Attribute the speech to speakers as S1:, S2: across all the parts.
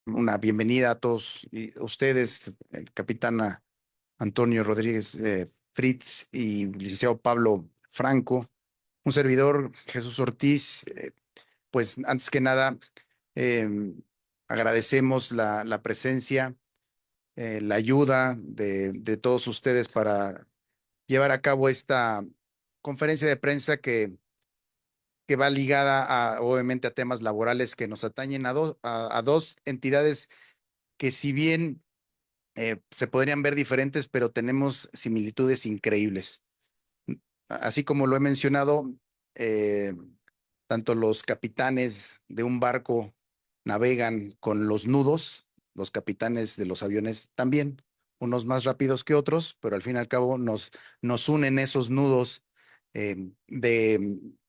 S1: una bienvenida a todos ustedes, el capitán Antonio Rodríguez Fritz y licenciado Pablo Franco, un servidor, Jesús Ortiz. Pues antes que nada, eh, agradecemos la presencia, la ayuda de todos ustedes para llevar a cabo esta conferencia de prensa que va ligada obviamente a temas laborales que nos atañen a dos entidades que si bien se podrían ver diferentes, pero tenemos similitudes increíbles. Así como lo he mencionado, eh, tanto los capitanes de un barco navegan con los nudos, los capitanes de los aviones también, unos más rápidos que otros, pero al fin y al cabo nos unen esos nudos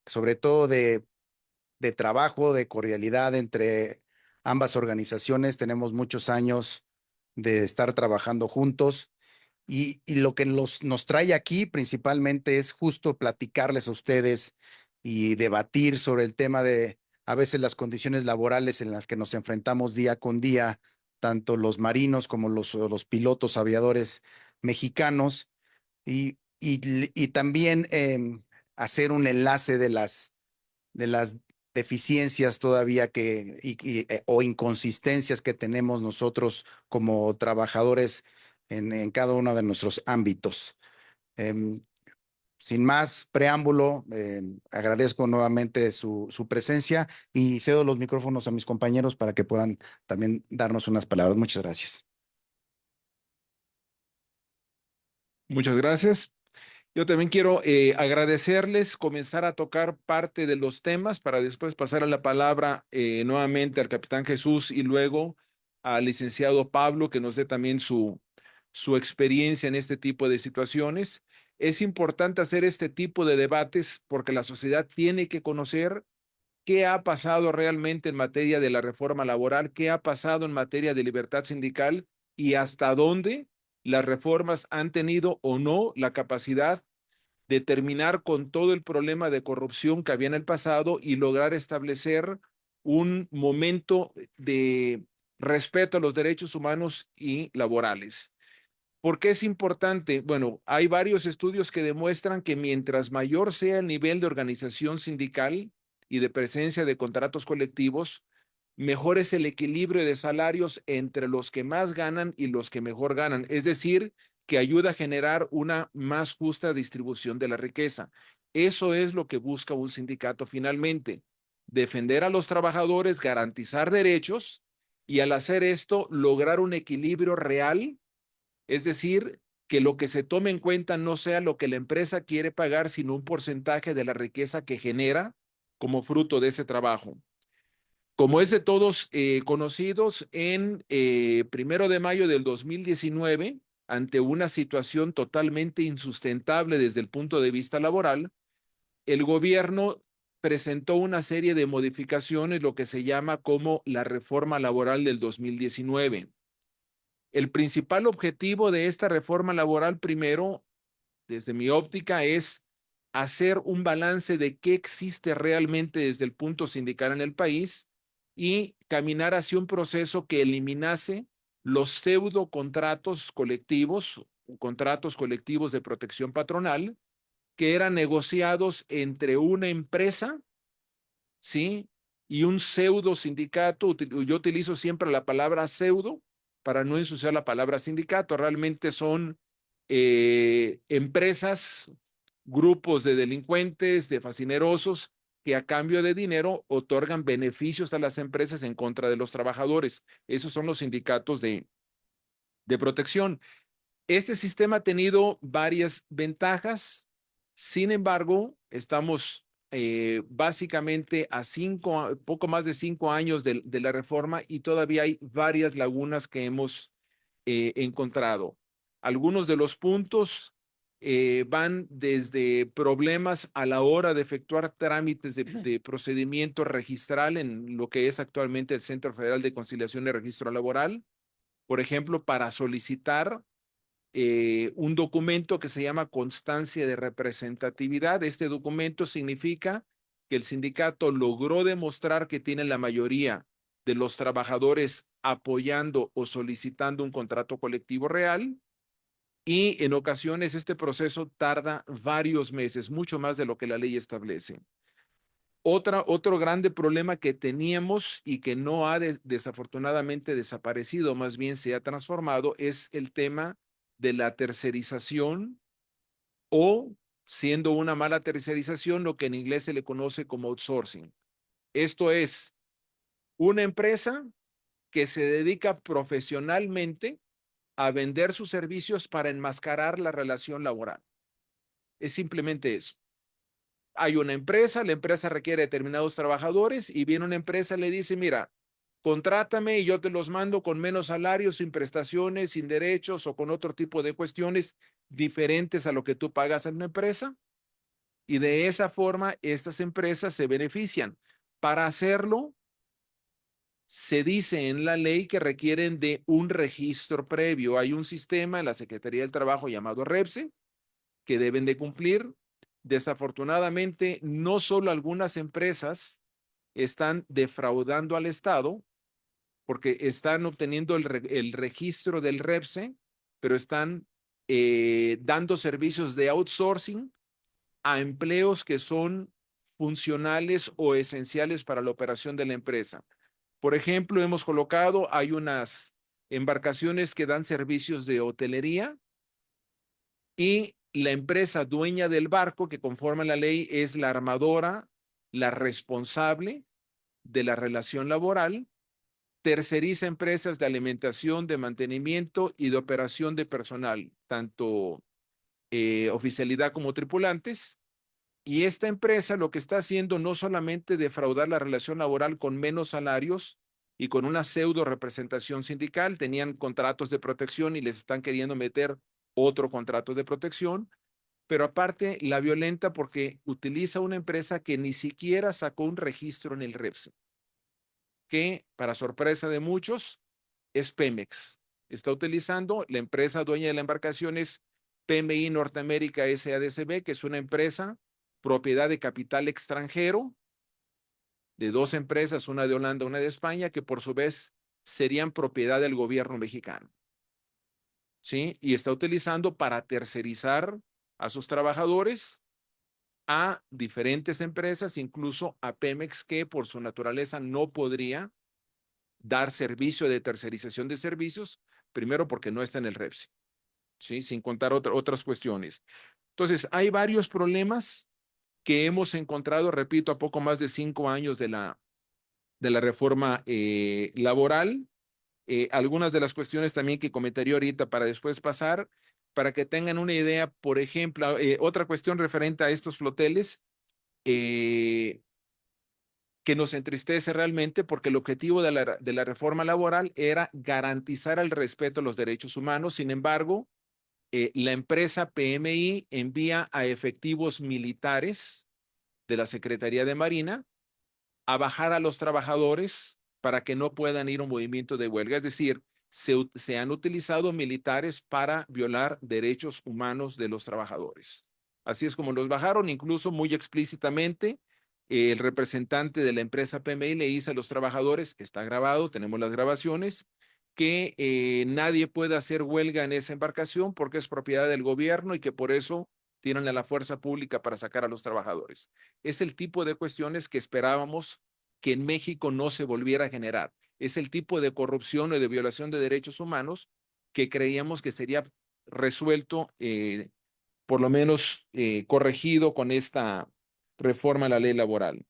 S1: sobre todo de trabajo, de cordialidad entre ambas organizaciones. Tenemos muchos años de estar trabajando juntos y lo que nos trae aquí principalmente es justo platicarles a ustedes y debatir sobre el tema de a veces las condiciones laborales en las que nos enfrentamos día con día, tanto los marinos como los pilotos aviadores mexicanos y también hacer un enlace de las deficiencias todavía o inconsistencias que tenemos nosotros como trabajadores en cada uno de nuestros ámbitos. Em, Sin más preámbulo, agradezco nuevamente su presencia y cedo los micrófonos a mis compañeros para que puedan también darnos unas palabras. Muchas gracias.
S2: Muchas gracias. Yo también quiero agradecerles, comenzar a tocar parte de los temas para después pasar a la palabra nuevamente al capitán Jesús y luego al licenciado Pablo que nos dé también su experiencia en este tipo de situaciones. Es importante hacer este tipo de debates porque la sociedad tiene que conocer qué ha pasado realmente en materia de la reforma laboral, qué ha pasado en materia de libertad sindical y hasta dónde las reformas han tenido o no la capacidad de terminar con todo el problema de corrupción que había en el pasado y lograr establecer un momento de respeto a los derechos humanos y laborales. ¿Por qué es importante? Bueno, hay varios estudios que demuestran que mientras mayor sea el nivel de organización sindical y de presencia de contratos colectivos, mejor es el equilibrio de salarios entre los que más ganan y los que mejor ganan. Es decir, que ayuda a generar una más justa distribución de la riqueza. Eso es lo que busca un sindicato finalmente, defender a los trabajadores, garantizar derechos y al hacer esto, lograr un equilibrio real, es decir, que lo que se tome en cuenta no sea lo que la empresa quiere pagar, sino un porcentaje de la riqueza que genera como fruto de ese trabajo. Como es de todos conocidos, en 1 de mayo del 2019, ante una situación totalmente insustentable desde el punto de vista laboral, el gobierno presentó una serie de modificaciones, lo que se llama como la reforma laboral del 2019. El principal objetivo de esta reforma laboral, primero, desde mi óptica, es hacer un balance de qué existe realmente desde el punto sindical en el país y caminar hacia un proceso que eliminase los pseudo contratos colectivos de protección patronal que eran negociados entre una empresa, ¿sí? Y un pseudo sindicato. Yo utilizo siempre la palabra pseudo para no ensuciar la palabra sindicato. Realmente son empresas, grupos de delincuentes, de fascinerosos, que a cambio de dinero otorgan beneficios a las empresas en contra de los trabajadores. Esos son los sindicatos de protección. Este sistema ha tenido varias ventajas. Sin embargo, estamos básicamente poco más de 5 años de la reforma y todavía hay varias lagunas que hemos encontrado. Algunos de los puntos van desde problemas a la hora de efectuar trámites de procedimiento registral en lo que es actualmente el Centro Federal de Conciliación y Registro Laboral. Por ejemplo, para solicitar un documento que se llama constancia de representatividad. Este documento significa que el sindicato logró demostrar que tiene la mayoría de los trabajadores apoyando o solicitando un contrato colectivo real. Y en ocasiones este proceso tarda varios meses, mucho más de lo que la ley establece. Otro grande problema que teníamos y que no ha desafortunadamente desaparecido, más bien se ha transformado, es el tema de la tercerización o, siendo una mala tercerización, lo que en inglés se le conoce como outsourcing. Esto es una empresa que se dedica profesionalmente a vender sus servicios para enmascarar la relación laboral. Es simplemente eso. Hay una empresa, la empresa requiere determinados trabajadores y viene una empresa y le dice, mira, contrátame y yo te los mando con menos salario, sin prestaciones, sin derechos o con otro tipo de cuestiones diferentes a lo que tú pagas en una empresa. Y de esa forma, estas empresas se benefician. Para hacerlo, se dice en la ley que requieren de un registro previo. Hay un sistema en la Secretaría del Trabajo llamado REPSE que deben de cumplir. Desafortunadamente, no solo algunas empresas están defraudando al Estado porque están obteniendo el registro del REPSE, pero están dando servicios de outsourcing a empleos que son funcionales o esenciales para la operación de la empresa. Por ejemplo, hemos colocado, hay unas embarcaciones que dan servicios de hotelería y la empresa dueña del barco que conforma la ley es la armadora, la responsable de la relación laboral, terceriza empresas de alimentación, de mantenimiento y de operación de personal, tanto oficialidad como tripulantes. Y esta empresa lo que está haciendo no solamente defraudar la relación laboral con menos salarios y con una pseudo representación sindical, tenían contratos de protección y les están queriendo meter otro contrato de protección, pero aparte la violenta porque utiliza una empresa que ni siquiera sacó un registro en el REPS, que para sorpresa de muchos es Pemex. Está utilizando la empresa dueña de la embarcación es PMI Norteamérica SADCB, que es una empresa propiedad de capital extranjero de dos empresas, una de Holanda, una de España, que por su vez serían propiedad del gobierno mexicano. ¿Sí? Y está utilizando para tercerizar a sus trabajadores a diferentes empresas, incluso a Pemex, que por su naturaleza no podría dar servicio de tercerización de servicios, primero porque no está en el REPSI, ¿sí? Sin contar otras cuestiones. Entonces, hay varios problemas que hemos encontrado, repito, a poco más de 5 años de la reforma laboral. Algunas de las cuestiones también que comentaría ahorita para después pasar, para que tengan una idea, por ejemplo, otra cuestión referente a estos floteles, eh, que nos entristece realmente porque el objetivo de la reforma laboral era garantizar el respeto a los derechos humanos. Sin embargo, la empresa PMI envía a efectivos militares de la Secretaría de Marina a bajar a los trabajadores para que no puedan ir a un movimiento de huelga. Es decir, se han utilizado militares para violar derechos humanos de los trabajadores. Así es como los bajaron, incluso muy explícitamente. El representante de la empresa PMI le dice a los trabajadores, está grabado, tenemos las grabaciones, que nadie puede hacer huelga en esa embarcación porque es propiedad del gobierno y que por eso tienen a la fuerza pública para sacar a los trabajadores. Es el tipo de cuestiones que esperábamos que en México no se volviera a generar. Es el tipo de corrupción o de violación de derechos humanos que creíamos que sería resuelto, por lo menos corregido con esta reforma a la ley laboral.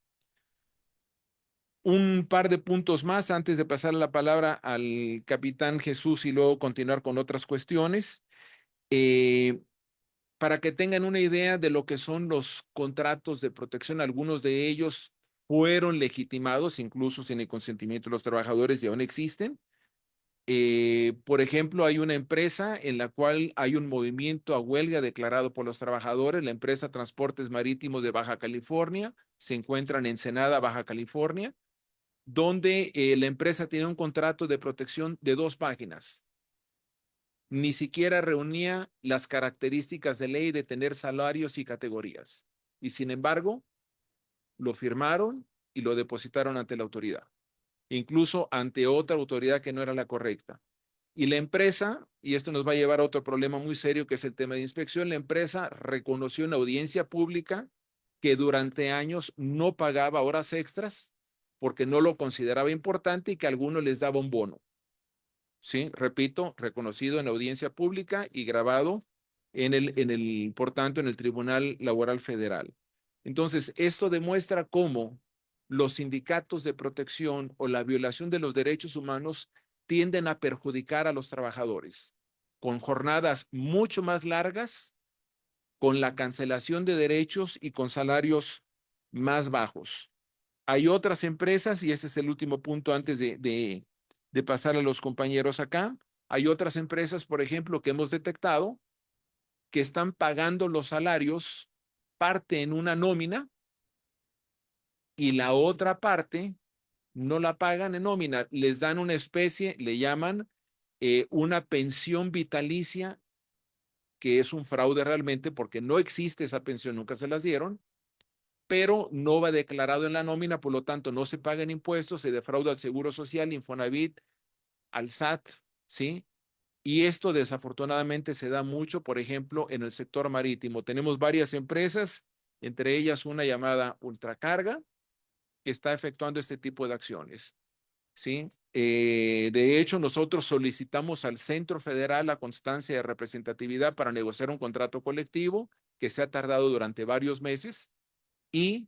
S2: Un par de puntos más antes de pasar la palabra al capitán Jesús y luego continuar con otras cuestiones. Para que tengan una idea de lo que son los contratos de protección, algunos de ellos fueron legitimados, incluso sin el consentimiento de los trabajadores y aún existen. Por ejemplo, hay una empresa en la cual hay un movimiento a huelga declarado por los trabajadores, la empresa Transportes Marítimos de Baja California, se encuentra en Ensenada, Baja California, donde la empresa tiene un contrato de protección de 2 páginas. Ni siquiera reunía las características de ley de tener salarios y categorías. Y sin embargo, lo firmaron y lo depositaron ante la autoridad. incluso ante otra autoridad que no era la correcta. Y la empresa, y esto nos va a llevar a otro problema muy serio que es el tema de inspección, la empresa reconoció en audiencia pública que durante años no pagaba horas extras porque no lo consideraba importante y que a algunos les daba un bono. Sí, repito, reconocido en audiencia pública y grabado por tanto, en el Tribunal Laboral Federal. Entonces, esto demuestra cómo los sindicatos de protección o la violación de los derechos humanos tienden a perjudicar a los trabajadores con jornadas mucho más largas, con la cancelación de derechos y con salarios más bajos. Hay otras empresas, y ese es el último punto antes de pasar a los compañeros acá. Hay otras empresas, por ejemplo, que hemos detectado que están pagando los salarios parte en una nómina y la otra parte no la pagan en nómina. Les dan una especie, le llaman una pensión vitalicia, que es un fraude realmente porque no existe esa pensión, nunca se las dieron, pero no va declarado en la nómina, por lo tanto no se pagan impuestos, se defrauda al Seguro Social, Infonavit, al SAT, ¿sí? Y esto desafortunadamente se da mucho, por ejemplo, en el sector marítimo. Tenemos varias empresas, entre ellas una llamada Ultracarga, que está efectuando este tipo de acciones, ¿sí? De hecho, nosotros solicitamos al Centro Federal la constancia de representatividad para negociar un contrato colectivo que se ha tardado durante varios meses y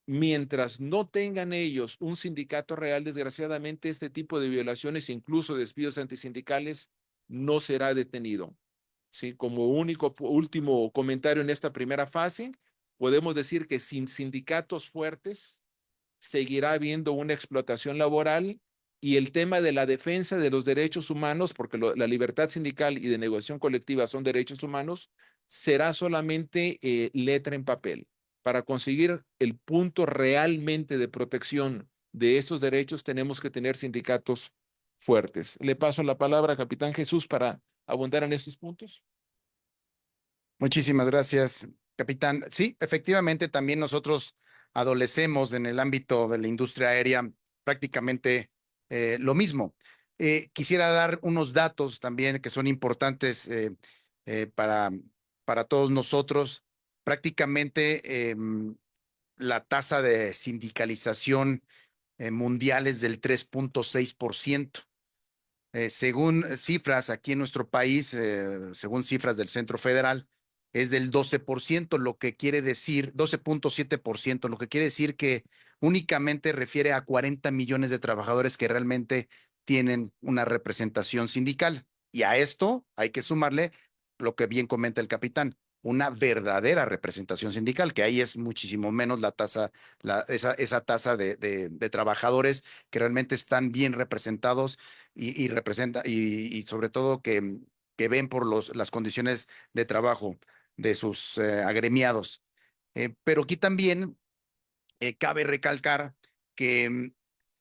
S2: mientras no tengan ellos un sindicato real, desgraciadamente este tipo de violaciones, incluso despidos antisindicales, no será detenido. Sí, como último comentario en esta primera fase, podemos decir que sin sindicatos fuertes seguirá habiendo una explotación laboral y el tema de la defensa de los derechos humanos, porque la libertad sindical y de negociación colectiva son derechos humanos, será solamente letra en papel. Para conseguir el punto realmente de protección de estos derechos, tenemos que tener sindicatos fuertes. Le paso la palabra a Capitán Jesús para abundar en estos puntos.
S1: Muchísimas gracias, capitán. Sí, efectivamente, también nosotros adolecemos en el ámbito de la industria aérea prácticamente lo mismo. Quisiera dar unos datos también que son importantes eh, para, para todos nosotros. Prácticamente la tasa de sindicalización mundial es del 3,6%. Según cifras aquí en nuestro país, según cifras del Centro Federal, es del 12%, lo que quiere decir, 12,7%, lo que quiere decir que únicamente refiere a 40 millones de trabajadores que realmente tienen una representación sindical. Y a esto hay que sumarle lo que bien comenta el capitán, una verdadera representación sindical, que ahí es muchísimo menos la tasa, esa tasa de trabajadores que realmente están bien representados y representa, y sobre todo que ven por las condiciones de trabajo de sus agremiados. Pero aquí también cabe recalcar que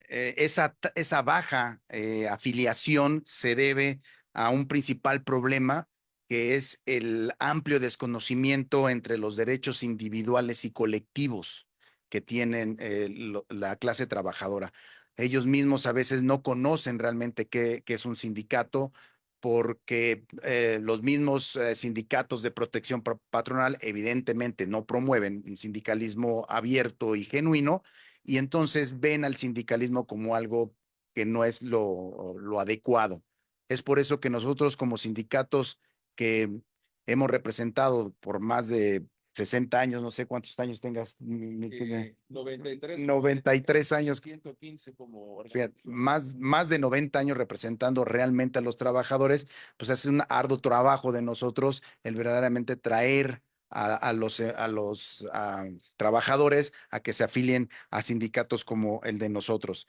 S1: esa baja afiliación se debe a un principal problema que es el amplio desconocimiento entre los derechos individuales y colectivos que tienen la clase trabajadora. Ellos mismos a veces no conocen realmente qué es un sindicato porque los mismos sindicatos de protección patronal evidentemente no promueven un sindicalismo abierto y genuino y entonces ven al sindicalismo como algo que no es lo adecuado. Es por eso que nosotros como sindicatos que hemos representado por más de 60 años, no sé cuántos años tengas,
S2: 93 como
S1: 93 años,
S2: 115 como
S1: fíjate,
S2: organización.
S1: más de 90 años representando realmente a los trabajadores, pues es un arduo trabajo de nosotros el verdaderamente traer a los trabajadores a que se afilien a sindicatos como el de nosotros.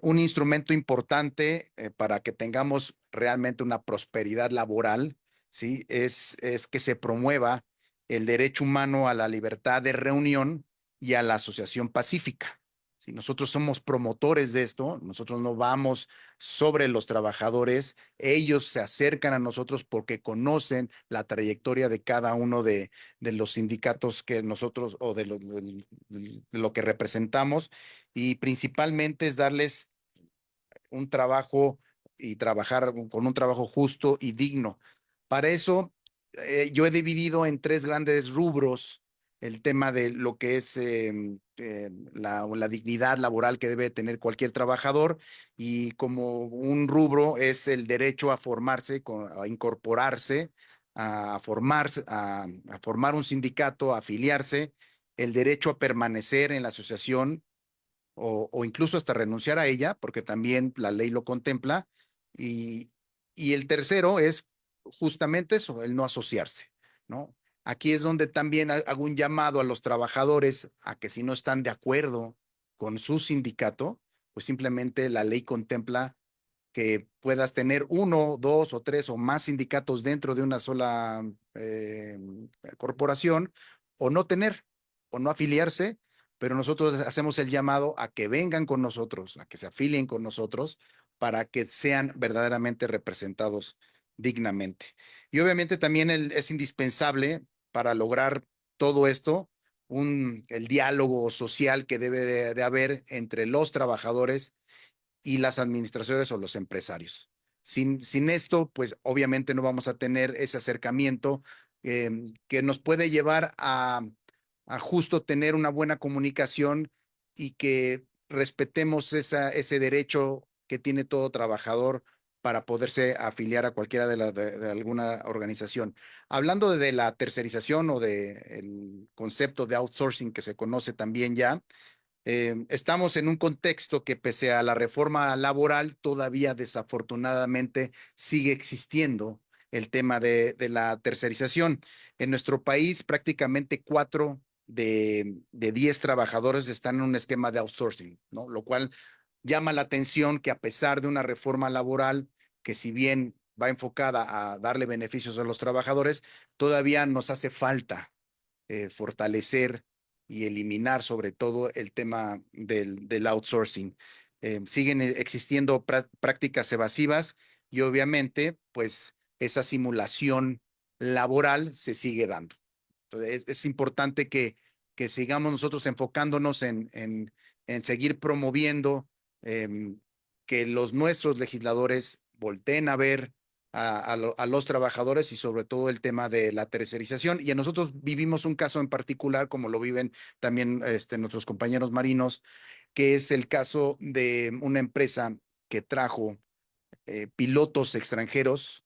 S1: Un instrumento importante para que tengamos realmente una prosperidad laboral, ¿sí? Es que se promueva el derecho humano a la libertad de reunión y a la asociación pacífica. Si nosotros somos promotores de esto, nosotros no vamos sobre los trabajadores, ellos se acercan a nosotros porque conocen la trayectoria de cada uno de los sindicatos que nosotros o de lo que representamos, y principalmente es darles un trabajo y trabajar con un trabajo justo y digno. Para eso, yo he dividido en tres grandes rubros el tema de lo que es la dignidad laboral que debe tener cualquier trabajador, y como un rubro es el derecho a formarse, a incorporarse, a formarse, a formar un sindicato, a afiliarse, el derecho a permanecer en la asociación o incluso hasta renunciar a ella, porque también la ley lo contempla. Y, y el tercero es justamente eso, el no asociarse, ¿no? Aquí es donde también hago un llamado a los trabajadores a que si no están de acuerdo con su sindicato, pues simplemente la ley contempla que puedas tener uno, dos o tres o más sindicatos dentro de una sola corporación, o no tener, o no afiliarse, pero nosotros hacemos el llamado a que vengan con nosotros, a que se afilien con nosotros para que sean verdaderamente representados dignamente. Y obviamente también es indispensable para lograr todo esto el diálogo social que debe de haber entre los trabajadores y las administraciones o los empresarios. Sin esto, pues obviamente no vamos a tener ese acercamiento que nos puede llevar a justo tener una buena comunicación y que respetemos ese derecho que tiene todo trabajador para poderse afiliar a cualquiera de alguna organización. Hablando de la tercerización o del concepto de outsourcing que se conoce también ya, estamos en un contexto que pese a la reforma laboral, todavía desafortunadamente sigue existiendo el tema de la tercerización. En nuestro país, prácticamente 4 de 10 trabajadores están en un esquema de outsourcing, ¿no? Lo cual llama la atención que a pesar de una reforma laboral que si bien va enfocada a darle beneficios a los trabajadores, todavía nos hace falta fortalecer y eliminar sobre todo el tema del outsourcing. Siguen existiendo prácticas evasivas y obviamente pues esa simulación laboral se sigue dando. Entonces, es importante que sigamos nosotros enfocándonos en seguir promoviendo eh, que nuestros legisladores volteen a ver a los trabajadores y sobre todo el tema de la tercerización. Y nosotros vivimos un caso en particular, como lo viven también nuestros compañeros marinos, que es el caso de una empresa que trajo pilotos extranjeros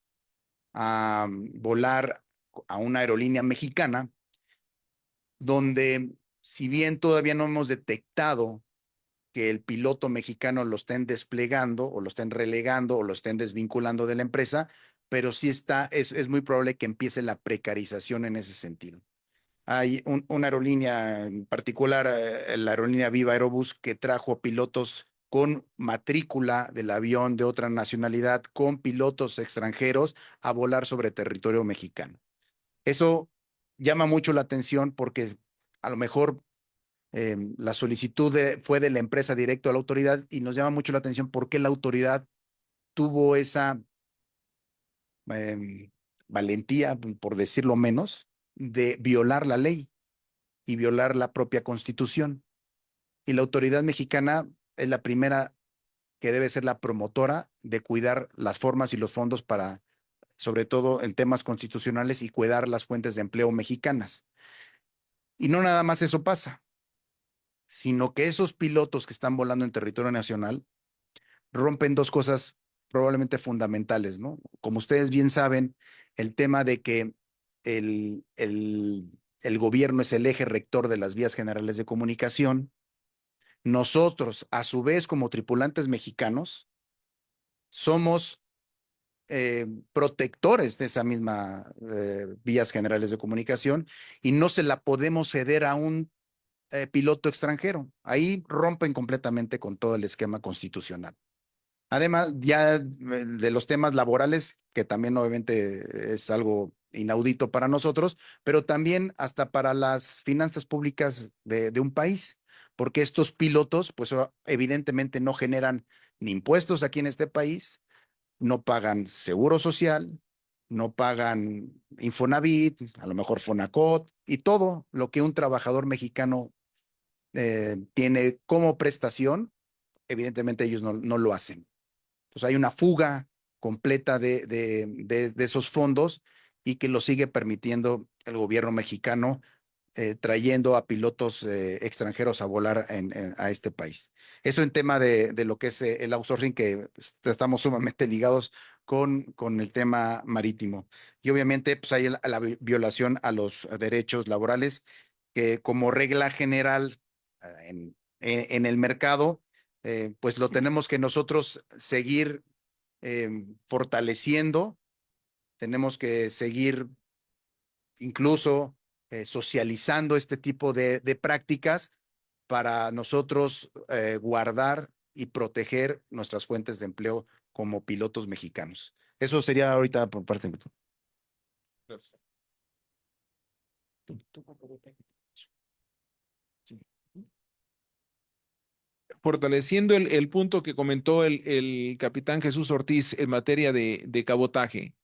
S1: a volar a una aerolínea mexicana, donde si bien todavía no hemos detectado que el piloto mexicano lo estén desplegando o lo estén relegando o lo estén desvinculando de la empresa, pero sí es muy probable que empiece la precarización en ese sentido. Hay una aerolínea en particular, la aerolínea Viva Aerobús, que trajo pilotos con matrícula del avión de otra nacionalidad, con pilotos extranjeros a volar sobre territorio mexicano. Eso llama mucho la atención porque a lo mejor la solicitud fue de la empresa directo a la autoridad, y nos llama mucho la atención por qué la autoridad tuvo esa eh, valentía, por decirlo menos, de violar la ley y violar la propia constitución. Y la autoridad mexicana es la primera que debe ser la promotora de cuidar las formas y los fondos para, sobre todo en temas constitucionales, y cuidar las fuentes de empleo mexicanas. Y no nada más eso pasa, sino que esos pilotos que están volando en territorio nacional rompen dos cosas probablemente fundamentales, ¿no? Como ustedes bien saben, el tema de que el gobierno es el eje rector de las vías generales de comunicación. Nosotros, a su vez, como tripulantes mexicanos, somos protectores de esa misma vías generales de comunicación, y no se la podemos ceder a un piloto extranjero. Ahí rompen completamente con todo el esquema constitucional. Además, ya de los temas laborales, que también obviamente es algo inaudito para nosotros, pero también hasta para las finanzas públicas de un país, porque estos pilotos, pues evidentemente no generan ni impuestos aquí en este país, no pagan seguro social, no pagan Infonavit, a lo mejor Fonacot, y todo lo que un trabajador mexicano tiene como prestación, evidentemente ellos no lo hacen. Entonces hay una fuga completa de esos fondos y que lo sigue permitiendo el gobierno mexicano, trayendo a pilotos extranjeros a volar a este país. Eso en tema de lo que es el outsourcing, que estamos sumamente ligados con el tema marítimo. Y obviamente pues hay la violación a los derechos laborales, que como regla general en el mercado, pues lo tenemos que nosotros seguir fortaleciendo, tenemos que seguir incluso socializando este tipo de prácticas para nosotros guardar y proteger nuestras fuentes de empleo como pilotos mexicanos. Eso sería ahorita por parte de...
S2: Fortaleciendo el punto que comentó el capitán Jesús Ortiz en materia de cabotaje.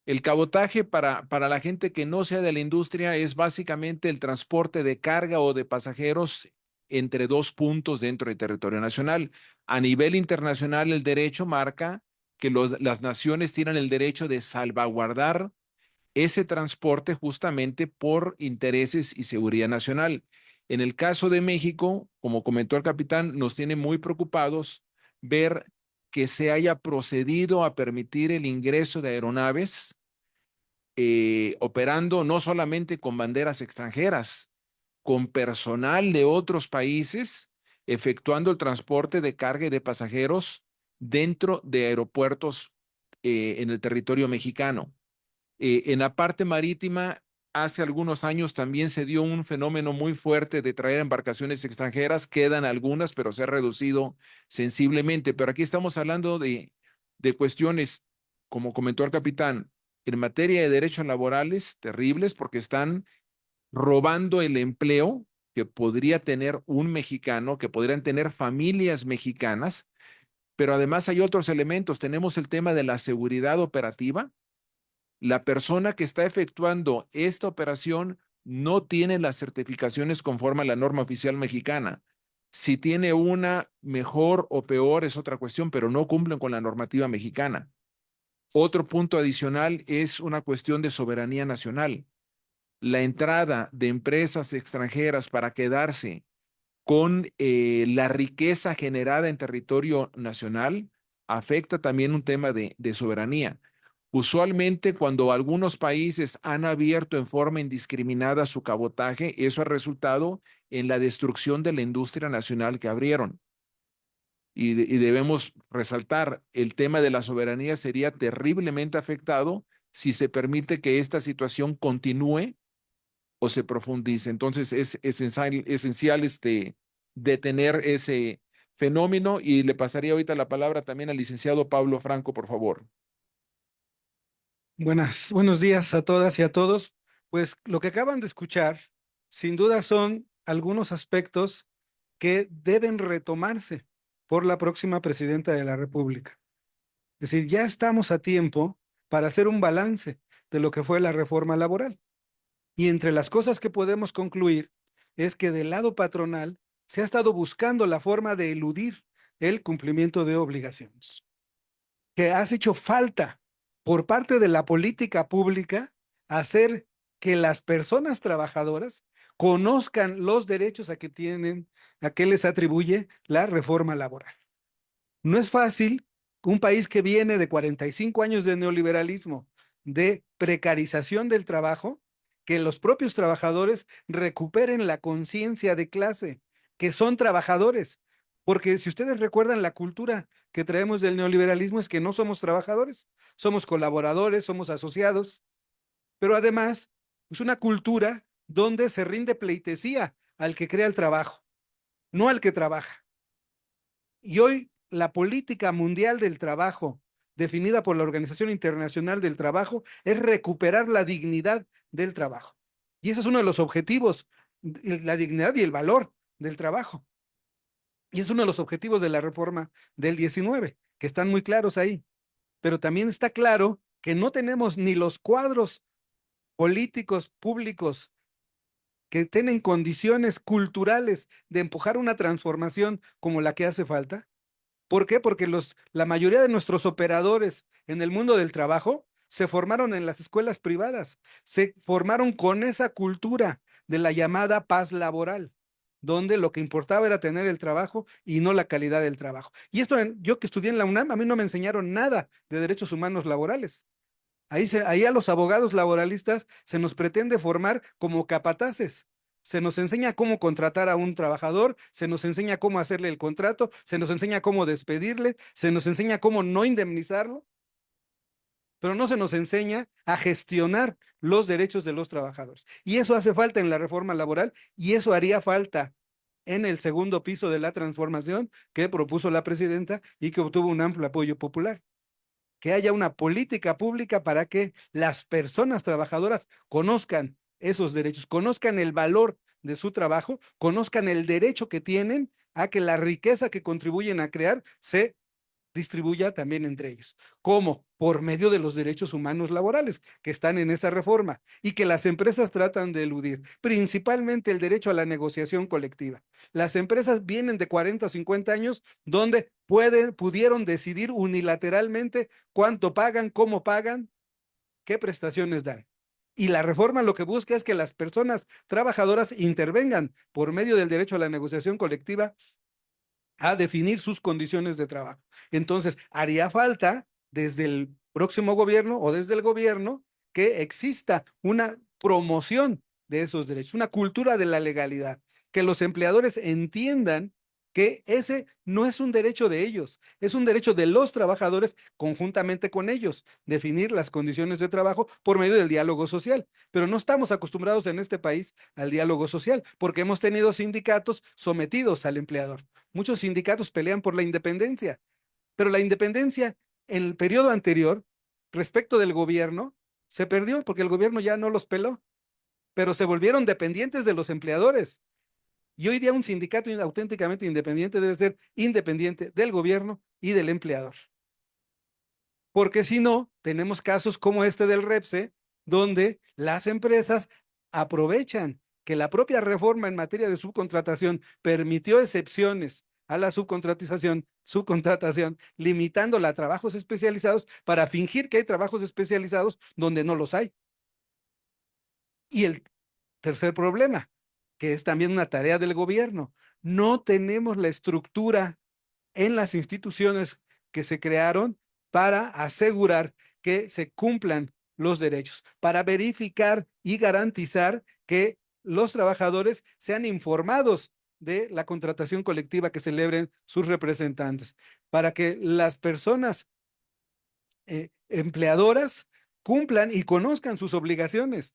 S2: El cabotaje para la gente que no sea de la industria es básicamente el transporte de carga o de pasajeros entre dos puntos dentro del territorio nacional. A nivel internacional, el derecho marca que las naciones tienen el derecho de salvaguardar ese transporte justamente por intereses y seguridad nacional. En el caso de México, como comentó el capitán, nos tiene muy preocupados ver que se haya procedido a permitir el ingreso de aeronaves operando no solamente con banderas extranjeras, con personal de otros países, efectuando el transporte de carga y de pasajeros dentro de aeropuertos en el territorio mexicano. En la parte marítima, hace algunos años también se dio un fenómeno muy fuerte de traer embarcaciones extranjeras. Quedan algunas, pero se ha reducido sensiblemente. Pero aquí estamos hablando de cuestiones, como comentó el capitán, en materia de derechos laborales terribles porque están robando el empleo que podría tener un mexicano, que podrían tener familias mexicanas, pero además hay otros elementos. Tenemos el tema de la seguridad operativa. La persona que está efectuando esta operación no tiene las certificaciones conforme a la norma oficial mexicana. Si tiene una mejor o peor es otra cuestión, pero no cumplen con la normativa mexicana. Otro punto adicional es una cuestión de soberanía nacional. La entrada de empresas extranjeras para quedarse con la riqueza generada en territorio nacional afecta también un tema de soberanía. Usualmente, cuando algunos países han abierto en forma indiscriminada su cabotaje, eso ha resultado en la destrucción de la industria nacional que abrieron. Y debemos resaltar, el tema de la soberanía sería terriblemente afectado si se permite que esta situación continúe o se profundice. Entonces, es esencial detener ese fenómeno y le pasaría ahorita la palabra también al licenciado Pablo Franco, por favor.
S3: Buenos días a todas y a todos. Pues lo que acaban de escuchar, sin duda son algunos aspectos que deben retomarse por la próxima presidenta de la República. Es decir, ya estamos a tiempo para hacer un balance de lo que fue la reforma laboral. Y entre las cosas que podemos concluir es que del lado patronal se ha estado buscando la forma de eludir el cumplimiento de obligaciones, que has hecho falta por parte de la política pública hacer que las personas trabajadoras conozcan los derechos a que tienen, a que les atribuye la reforma laboral. No es fácil un país que viene de 45 años de neoliberalismo, de precarización del trabajo, que los propios trabajadores recuperen la conciencia de clase, que son trabajadores. Porque si ustedes recuerdan, la cultura que traemos del neoliberalismo es que no somos trabajadores, somos colaboradores, somos asociados, pero además es una cultura donde se rinde pleitesía al que crea el trabajo, no al que trabaja. Y hoy la política mundial del trabajo, definida por la Organización Internacional del Trabajo, es recuperar la dignidad del trabajo. Y ese es uno de los objetivos, la dignidad y el valor del trabajo. Y es uno de los objetivos de la reforma del 19, que están muy claros ahí. Pero también está claro que no tenemos ni los cuadros políticos públicos que tienen condiciones culturales de empujar una transformación como la que hace falta. ¿Por qué? Porque la mayoría de nuestros operadores en el mundo del trabajo se formaron en las escuelas privadas, se formaron con esa cultura de la llamada paz laboral, donde lo que importaba era tener el trabajo y no la calidad del trabajo. Y esto, yo que estudié en la UNAM, a mí no me enseñaron nada de derechos humanos laborales. Ahí a los abogados laboralistas se nos pretende formar como capataces. Se nos enseña cómo contratar a un trabajador, se nos enseña cómo hacerle el contrato, se nos enseña cómo despedirle, se nos enseña cómo no indemnizarlo, pero no se nos enseña a gestionar los derechos de los trabajadores. Y eso hace falta en la reforma laboral y eso haría falta en el segundo piso de la transformación que propuso la presidenta y que obtuvo un amplio apoyo popular, que haya una política pública para que las personas trabajadoras conozcan esos derechos, conozcan el valor de su trabajo, conozcan el derecho que tienen a que la riqueza que contribuyen a crear se distribuya también entre ellos. ¿Cómo? Por medio de los derechos humanos laborales que están en esa reforma y que las empresas tratan de eludir, principalmente el derecho a la negociación colectiva. Las empresas vienen de 40 o 50 años donde pudieron decidir unilateralmente cuánto pagan, cómo pagan, qué prestaciones dan. Y la reforma lo que busca es que las personas trabajadoras intervengan por medio del derecho a la negociación colectiva a definir sus condiciones de trabajo. Entonces, haría falta desde el próximo gobierno o desde el gobierno que exista una promoción de esos derechos, una cultura de la legalidad, que los empleadores entiendan que ese no es un derecho de ellos, es un derecho de los trabajadores conjuntamente con ellos, definir las condiciones de trabajo por medio del diálogo social. Pero no estamos acostumbrados en este país al diálogo social porque hemos tenido sindicatos sometidos al empleador. Muchos sindicatos pelean por la independencia, pero la independencia en el periodo anterior, respecto del gobierno, se perdió porque el gobierno ya no los peló, pero se volvieron dependientes de los empleadores. Y hoy día un sindicato auténticamente independiente debe ser independiente del gobierno y del empleador. Porque si no, tenemos casos como este del REPSE, donde las empresas aprovechan que la propia reforma en materia de subcontratación permitió excepciones a la subcontratación, limitándola a trabajos especializados para fingir que hay trabajos especializados donde no los hay. Y el tercer problema, que es también una tarea del gobierno, no tenemos la estructura en las instituciones que se crearon para asegurar que se cumplan los derechos, para verificar y garantizar que los trabajadores sean informados de la contratación colectiva que celebren sus representantes, para que las personas empleadoras cumplan y conozcan sus obligaciones.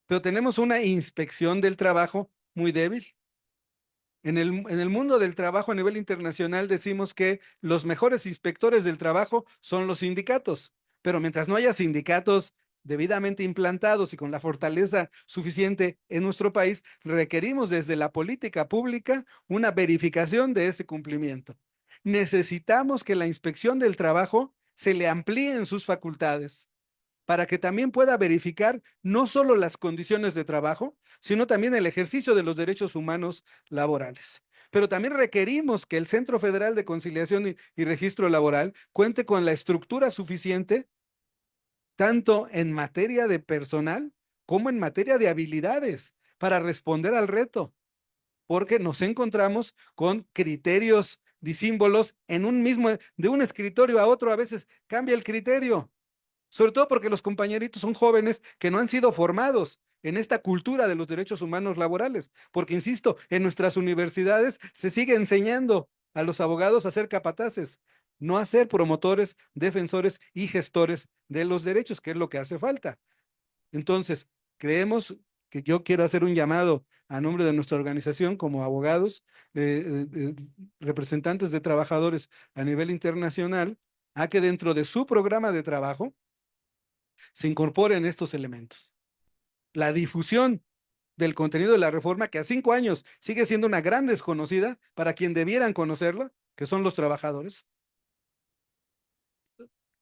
S3: Pero tenemos una inspección del trabajo muy débil. En el mundo del trabajo a nivel internacional decimos que los mejores inspectores del trabajo son los sindicatos, pero mientras no haya sindicatos debidamente implantados y con la fortaleza suficiente en nuestro país, requerimos desde la política pública una verificación de ese cumplimiento. Necesitamos que la inspección del trabajo se le amplíen sus facultades para que también pueda verificar no solo las condiciones de trabajo, sino también el ejercicio de los derechos humanos laborales. Pero también requerimos que el Centro Federal de Conciliación y Registro Laboral cuente con la estructura suficiente, tanto en materia de personal como en materia de habilidades, para responder al reto, porque nos encontramos con criterios disímbolos en un mismo, de un escritorio a otro, a veces cambia el criterio, sobre todo porque los compañeritos son jóvenes que no han sido formados en esta cultura de los derechos humanos laborales, porque insisto, en nuestras universidades se sigue enseñando a los abogados a ser capataces, no a ser promotores, defensores y gestores de los derechos, que es lo que hace falta. Entonces, creemos que yo quiero hacer un llamado a nombre de nuestra organización como abogados, representantes de trabajadores a nivel internacional, a que dentro de su programa de trabajo se incorporen estos elementos. La difusión del contenido de la reforma, que a 5 años sigue siendo una gran desconocida para quien debieran conocerla, que son los trabajadores.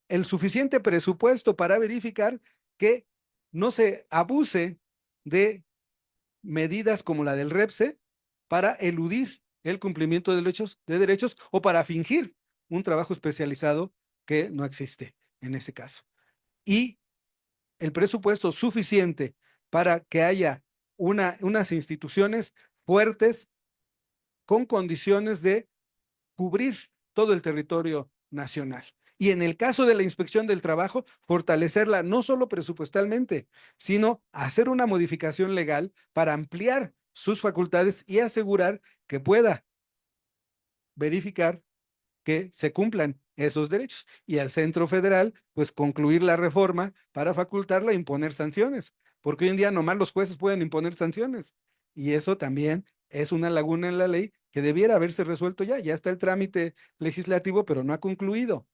S3: El suficiente presupuesto para verificar que no se abuse de medidas como la del REPSE para eludir el cumplimiento de derechos o para fingir un trabajo especializado que no existe en ese caso. Y el presupuesto suficiente para que haya unas instituciones fuertes con condiciones de cubrir todo el territorio nacional. Y en el caso de la inspección del trabajo, fortalecerla no solo presupuestalmente, sino hacer una modificación legal para ampliar sus facultades y asegurar que pueda verificar que se cumplan esos derechos. Y al Centro Federal, pues concluir la reforma para facultarla e imponer sanciones, porque hoy en día nomás los jueces pueden imponer sanciones. Y eso también es una laguna en la ley que debiera haberse resuelto ya. Ya está el trámite legislativo, pero no ha concluido.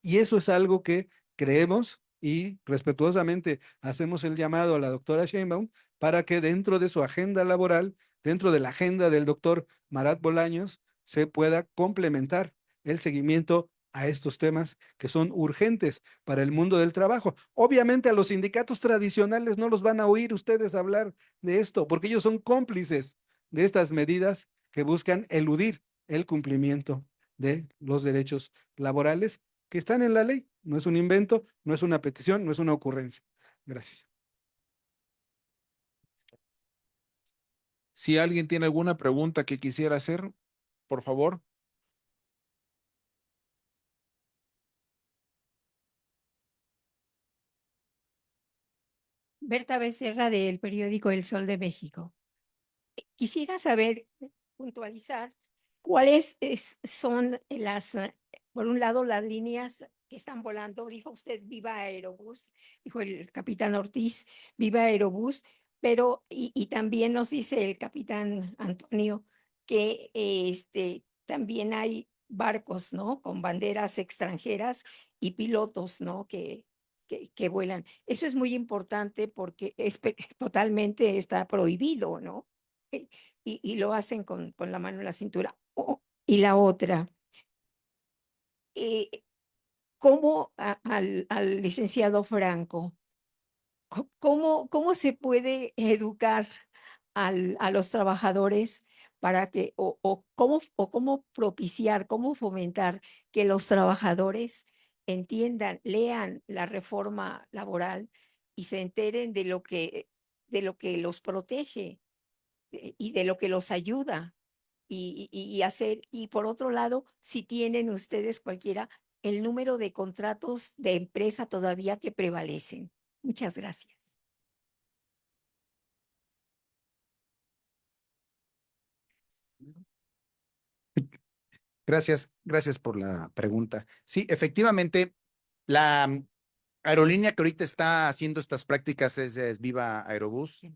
S3: Y eso es algo que creemos y respetuosamente hacemos el llamado a la doctora Sheinbaum para que dentro de su agenda laboral, dentro de la agenda del doctor Marat Bolaños, se pueda complementar el seguimiento a estos temas que son urgentes para el mundo del trabajo. Obviamente a los sindicatos tradicionales no los van a oír ustedes hablar de esto, porque ellos son cómplices de estas medidas que buscan eludir el cumplimiento de los derechos laborales que están en la ley. No es un invento, no es una petición, no es una ocurrencia. Gracias.
S2: Si alguien tiene alguna pregunta que quisiera hacer, por favor.
S4: Berta Becerra del periódico El Sol de México. Quisiera saber, puntualizar, cuáles son las, por un lado, las líneas que están volando. Dijo usted, viva Aerobús, dijo el capitán Ortiz, viva Aerobús, pero, y también nos dice el capitán Antonio que también hay barcos, ¿no? Con banderas extranjeras y pilotos, ¿no? Que vuelan. Eso es muy importante porque totalmente está prohibido, ¿no? Y lo hacen con la mano en la cintura. Y la otra, eh, ¿cómo al licenciado Franco, cómo se puede educar a los trabajadores para que, o cómo propiciar, cómo fomentar que los trabajadores entiendan, lean la reforma laboral y se enteren de lo que los protege y de lo que los ayuda y hacer, y por otro lado, si tienen ustedes cualquiera el número de contratos de empresa todavía que prevalecen. Muchas gracias.
S1: Gracias por la pregunta. Sí, efectivamente, la aerolínea que ahorita está haciendo estas prácticas es Viva Aerobús.
S4: Sí.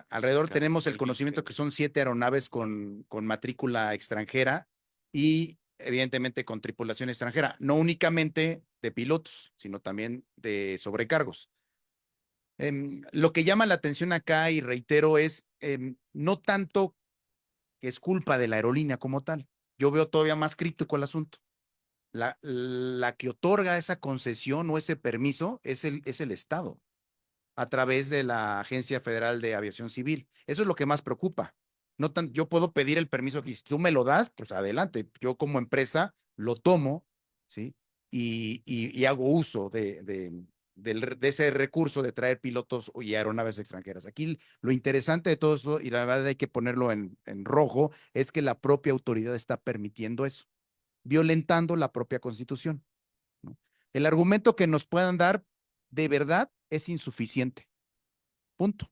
S1: Alrededor tenemos el conocimiento que son 7 aeronaves con matrícula extranjera y evidentemente con tripulación extranjera, no únicamente de pilotos, sino también de sobrecargos. Lo que llama la atención acá, y reitero, es no tanto que es culpa de la aerolínea como tal. Yo veo todavía más crítico el asunto. La que otorga esa concesión o ese permiso es el Estado a través de la Agencia Federal de Aviación Civil. Eso es lo que más preocupa. No tan, yo puedo pedir el permiso aquí, si tú me lo das, pues adelante. Yo como empresa lo tomo, ¿sí? Y hago uso de ese recurso de traer pilotos y aeronaves extranjeras. Aquí lo interesante de todo eso, y la verdad hay que ponerlo en rojo, es que la propia autoridad está permitiendo eso, violentando la propia Constitución, ¿no? El argumento que nos puedan dar de verdad es insuficiente. Punto.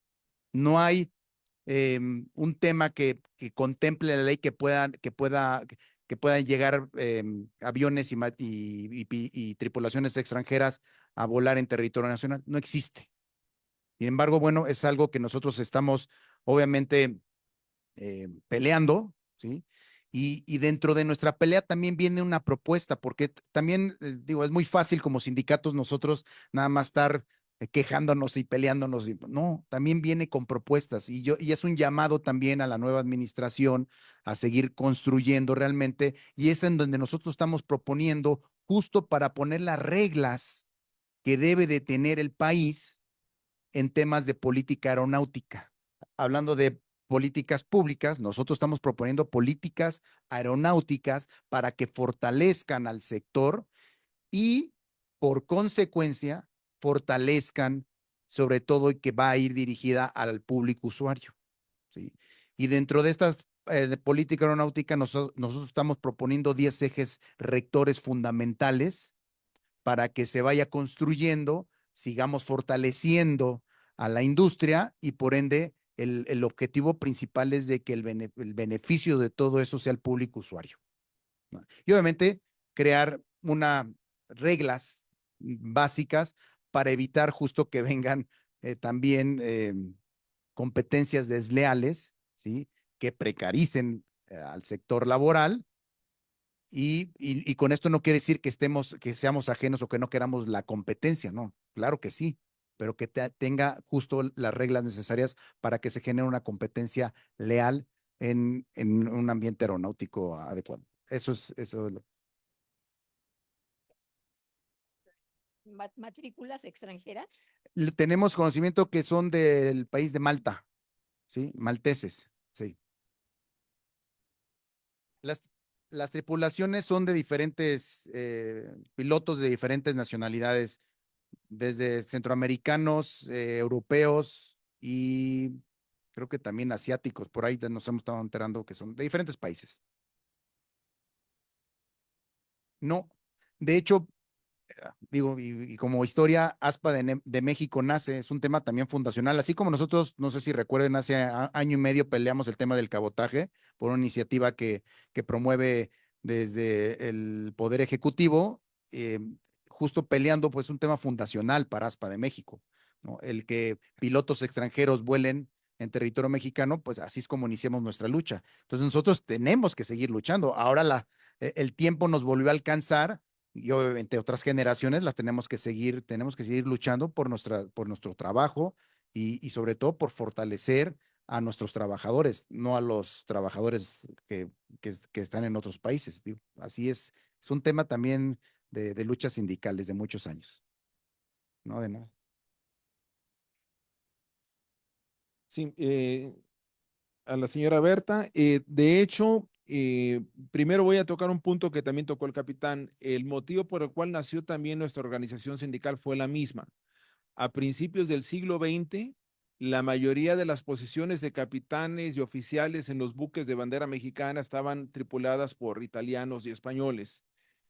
S1: No hay un tema que contemple la ley que puedan llegar aviones y tripulaciones extranjeras a volar en territorio nacional. No existe. Sin embargo, bueno, es algo que nosotros estamos obviamente peleando, ¿sí? Y dentro de nuestra pelea también viene una propuesta, porque también, digo, es muy fácil como sindicatos nosotros nada más estar quejándonos y peleándonos. No, también viene con propuestas y es un llamado también a la nueva administración a seguir construyendo realmente, y es en donde nosotros estamos proponiendo justo para poner las reglas que debe de tener el país en temas de política aeronáutica. Hablando de políticas públicas, nosotros estamos proponiendo políticas aeronáuticas para que fortalezcan al sector y por consecuencia fortalezcan sobre todo y que va a ir dirigida al público usuario, ¿sí? Y dentro de estas de política aeronáutica nosotros estamos proponiendo 10 ejes rectores fundamentales para que se vaya construyendo, sigamos fortaleciendo a la industria y por ende el objetivo principal es de que el beneficio de todo eso sea el público usuario, ¿no? Y obviamente crear reglas básicas para evitar justo que vengan también competencias desleales, ¿sí? Que precaricen al sector laboral y con esto no quiere decir que seamos ajenos o que no queramos la competencia, no, claro que sí, pero que tenga justo las reglas necesarias para que se genere una competencia leal en un ambiente aeronáutico adecuado. Eso es
S4: Matrículas extranjeras.
S1: tenemos conocimiento que son del país de Malta, ¿sí? Malteses, sí. Las, las tripulaciones son de diferentes pilotos de diferentes nacionalidades, desde centroamericanos, europeos y creo que también asiáticos. Por ahí nos hemos estado enterando que son de diferentes países. No, de hecho, digo, y como historia, ASPA de México nace, es un tema también fundacional, así como nosotros, no sé si recuerden, hace año y medio peleamos el tema del cabotaje por una iniciativa que promueve desde el Poder Ejecutivo, justo peleando pues un tema fundacional para ASPA de México, ¿no? El que pilotos extranjeros vuelen en territorio mexicano, pues así es como iniciamos nuestra lucha. Entonces nosotros tenemos que seguir luchando. Ahora el tiempo nos volvió a alcanzar y obviamente otras generaciones las tenemos que seguir luchando por nuestro trabajo y sobre todo por fortalecer a nuestros trabajadores, no a los trabajadores que están en otros países. Digo, así es un tema también de lucha sindical desde muchos años. No de nada.
S2: Sí, a la señora Berta. De hecho, primero voy a tocar un punto que también tocó el capitán. El motivo por el cual nació también nuestra organización sindical fue la misma. A principios del siglo XX, la mayoría de las posiciones de capitanes y oficiales en los buques de bandera mexicana estaban tripuladas por italianos y españoles.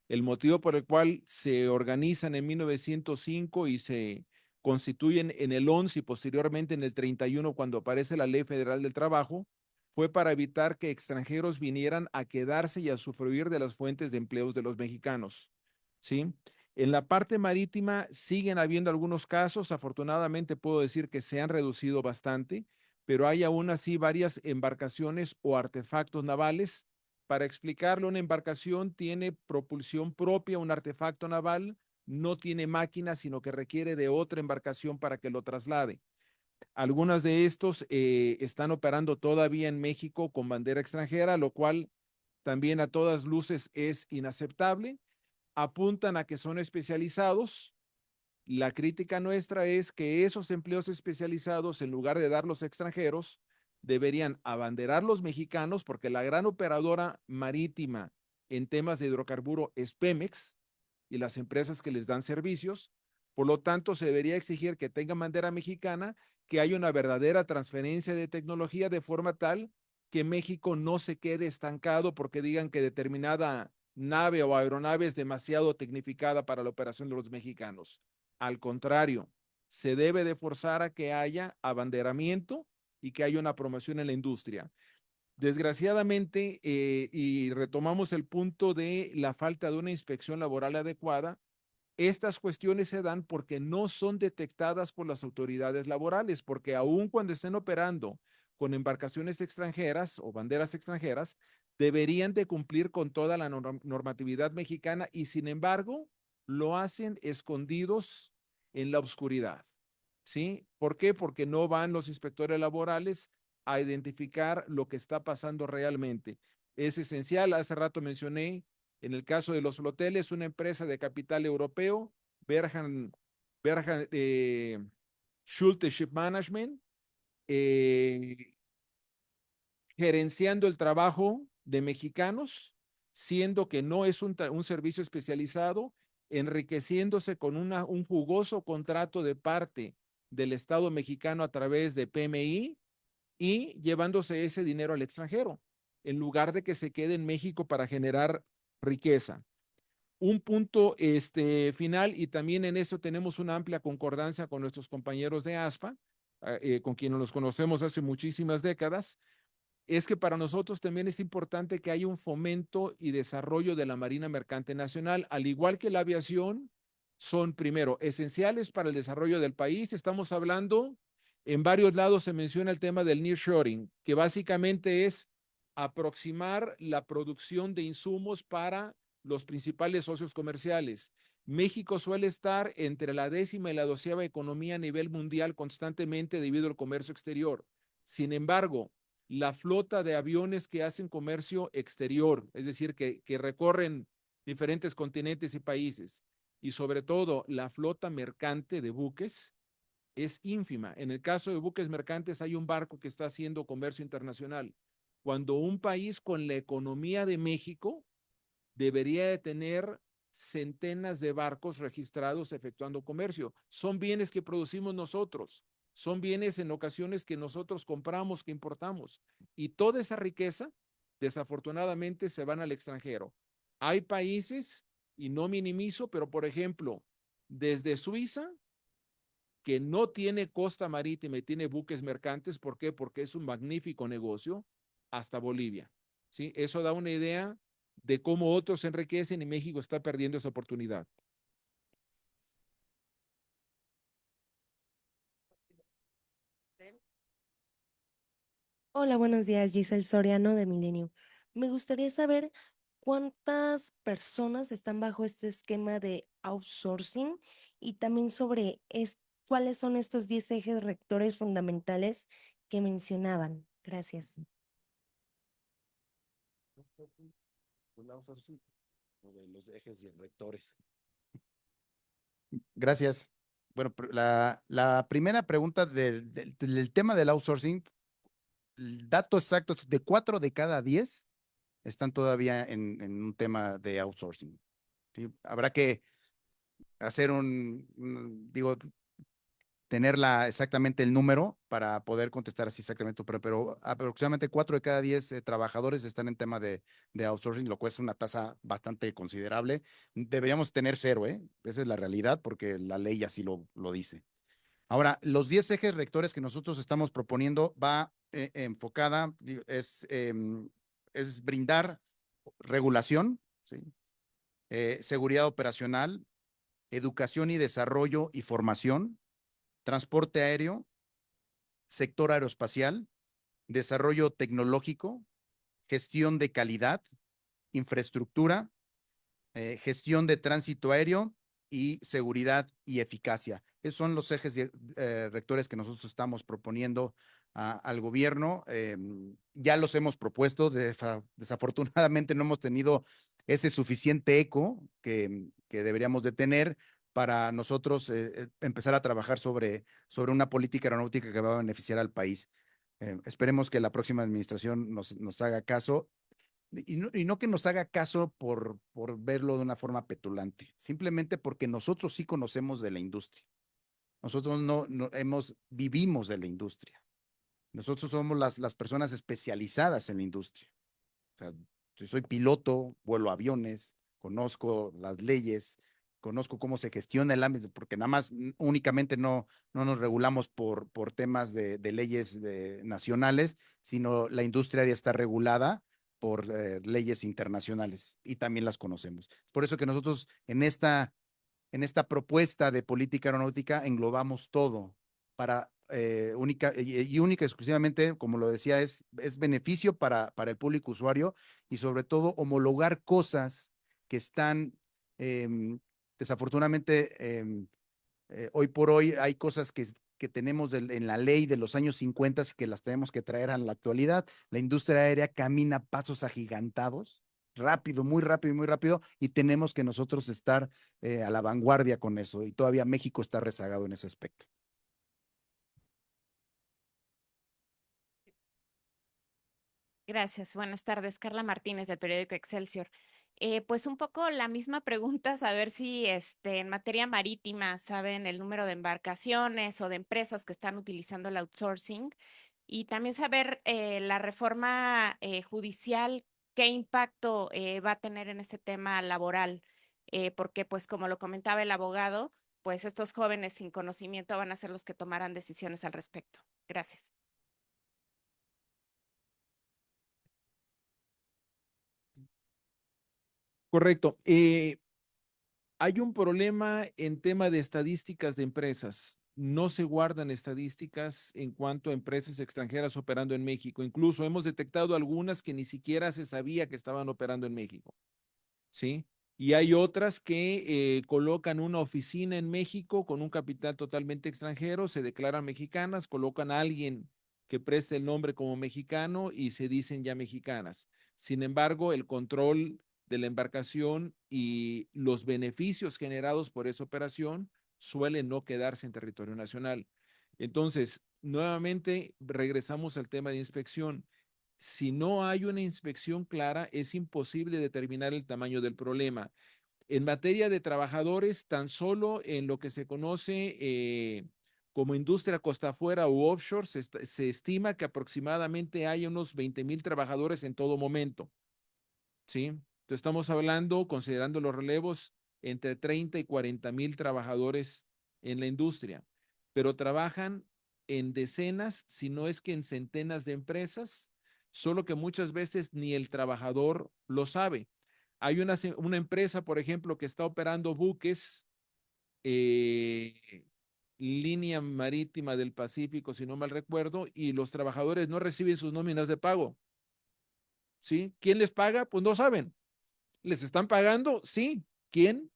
S2: El motivo por el cual se organizan en 1905 y se constituyen en el 11 y posteriormente en el 31 cuando aparece la Ley Federal del Trabajo, fue para evitar que extranjeros vinieran a quedarse y a sufrir de las fuentes de empleos de los mexicanos. ¿Sí? En la parte marítima siguen habiendo algunos casos, afortunadamente puedo decir que se han reducido bastante, pero hay aún así varias embarcaciones o artefactos navales. Para explicarlo, una embarcación tiene propulsión propia, un artefacto naval no tiene máquina, sino que requiere de otra embarcación para que lo traslade. Algunas de estos están operando todavía en México con bandera extranjera, lo cual también a todas luces es inaceptable. Apuntan a que son especializados. La crítica nuestra es que esos empleos especializados, en lugar de darlos a extranjeros, deberían abanderar los mexicanos, porque la gran operadora marítima en temas de hidrocarburo es Pemex y las empresas que les dan servicios. Por lo tanto, se debería exigir que tengan bandera mexicana, que haya una verdadera transferencia de tecnología de forma tal que México no se quede estancado porque digan que determinada nave o aeronave es demasiado tecnificada para la operación de los mexicanos. Al contrario, se debe de forzar a que haya abanderamiento y que haya una promoción en la industria. Desgraciadamente, y retomamos el punto de la falta de una inspección laboral adecuada, estas cuestiones se dan porque no son detectadas por las autoridades laborales, porque aun cuando estén operando con embarcaciones extranjeras o banderas extranjeras, deberían de cumplir con toda la normatividad mexicana y sin embargo lo hacen escondidos en la oscuridad. ¿sí? ¿Por qué? Porque no van los inspectores laborales a identificar lo que está pasando realmente. Es esencial, hace rato mencioné, en el caso de los floteles, una empresa de capital europeo, Berhan Schulte Ship Management, eh, gerenciando el trabajo de mexicanos, siendo que no es un servicio especializado, enriqueciéndose con un jugoso contrato de parte del Estado mexicano a través de PMI y llevándose ese dinero al extranjero, en lugar de que se quede en México para generar riqueza. Un punto final, y también en eso tenemos una amplia concordancia con nuestros compañeros de ASPA, con quienes nos conocemos hace muchísimas décadas, es que para nosotros también es importante que haya un fomento y desarrollo de la Marina Mercante Nacional, al igual que la aviación, son primero esenciales para el desarrollo del país. Estamos hablando, en varios lados se menciona el tema del nearshoring, que básicamente es aproximar la producción de insumos para los principales socios comerciales. México suele estar entre la 10ª y la 12ª economía a nivel mundial constantemente debido al comercio exterior. Sin embargo, la flota de aviones que hacen comercio exterior, es decir, que recorren diferentes continentes y países, y sobre todo la flota mercante de buques, es ínfima. En el caso de buques mercantes hay un barco que está haciendo comercio internacional, cuando un país con la economía de México debería de tener centenas de barcos registrados efectuando comercio. Son bienes que producimos nosotros, son bienes en ocasiones que nosotros compramos, que importamos. Y toda esa riqueza, desafortunadamente, se van al extranjero. Hay países, y no minimizo, pero por ejemplo, desde Suiza, que no tiene costa marítima y tiene buques mercantes. ¿Por qué? Porque es un magnífico negocio, hasta Bolivia. ¿Sí? Eso da una idea de cómo otros se enriquecen y México está perdiendo esa oportunidad.
S5: Hola, buenos días, Giselle Soriano de Milenio. Me gustaría saber cuántas personas están bajo este esquema de outsourcing y también sobre cuáles son estos 10 ejes rectores fundamentales que mencionaban. Gracias.
S1: De los ejes y rectores. Gracias. Bueno, la primera pregunta del tema del outsourcing, el dato exacto es de 4 de cada 10 están todavía en un tema de outsourcing. ¿Sí? Habrá que hacer digo, tenerla exactamente el número para poder contestar así exactamente, pero aproximadamente 4 de cada 10 trabajadores están en tema de outsourcing, lo cual es una tasa bastante considerable. Deberíamos tener 0, ¿eh? Esa es la realidad porque la ley así lo dice. Ahora, los 10 ejes rectores que nosotros estamos proponiendo va enfocada, es brindar regulación, ¿sí? Seguridad operacional, educación y desarrollo y formación, transporte aéreo, sector aeroespacial, desarrollo tecnológico, gestión de calidad, infraestructura, gestión de tránsito aéreo y seguridad y eficacia. Esos son los ejes rectores que nosotros estamos proponiendo al gobierno. Ya los hemos propuesto, desafortunadamente no hemos tenido ese suficiente eco que deberíamos de tener para nosotros empezar a trabajar sobre una política aeronáutica que va a beneficiar al país. Esperemos que la próxima administración nos haga caso y no que nos haga caso por verlo de una forma petulante, simplemente porque nosotros sí conocemos de la industria. Nosotros vivimos de la industria. Nosotros somos las personas especializadas en la industria. O sea, yo soy piloto, vuelo aviones, conozco las leyes, conozco cómo se gestiona el ámbito, porque nada más únicamente no nos regulamos por temas de leyes nacionales, sino la industria ya está regulada por leyes internacionales y también las conocemos. Por eso que nosotros en esta propuesta de política aeronáutica englobamos todo para única y exclusivamente, como lo decía, es beneficio para el público usuario y sobre todo homologar cosas que están desafortunadamente hoy por hoy hay cosas que que tenemos en la ley de los años 50 y que las tenemos que traer a la actualidad. La industria aérea camina a pasos agigantados, rápido, muy rápido, y tenemos que nosotros estar a la vanguardia con eso, y todavía México está rezagado en ese aspecto.
S6: Gracias. Buenas tardes. Carla Martínez del periódico Excelsior. Pues un poco la misma pregunta, saber si en materia marítima saben el número de embarcaciones o de empresas que están utilizando el outsourcing y también saber la reforma judicial, qué impacto va a tener en este tema laboral, porque pues como lo comentaba el abogado, pues estos jóvenes sin conocimiento van a ser los que tomarán decisiones al respecto. Gracias.
S2: Correcto. Hay un problema en tema de estadísticas de empresas. No se guardan estadísticas en cuanto a empresas extranjeras operando en México. Incluso hemos detectado algunas que ni siquiera se sabía que estaban operando en México. ¿Sí? Y hay otras que colocan una oficina en México con un capital totalmente extranjero, se declaran mexicanas, colocan a alguien que preste el nombre como mexicano y se dicen ya mexicanas. Sin embargo, el control de la embarcación y los beneficios generados por esa operación suelen no quedarse en territorio nacional. Entonces, nuevamente regresamos al tema de inspección. Si no hay una inspección clara, es imposible determinar el tamaño del problema. En materia de trabajadores, tan solo en lo que se conoce como industria costa afuera u offshore, se estima que aproximadamente hay unos 20,000 trabajadores en todo momento. ¿Sí? Entonces estamos hablando, considerando los relevos, entre 30 y 40,000 trabajadores en la industria, pero trabajan en decenas, si no es que en centenas de empresas, solo que muchas veces ni el trabajador lo sabe. Hay una empresa, por ejemplo, que está operando buques, línea marítima del Pacífico, si no mal recuerdo, y los trabajadores no reciben sus nóminas de pago. ¿Sí? ¿Quién les paga? Pues no saben. ¿Les están pagando? Sí. ¿Quién?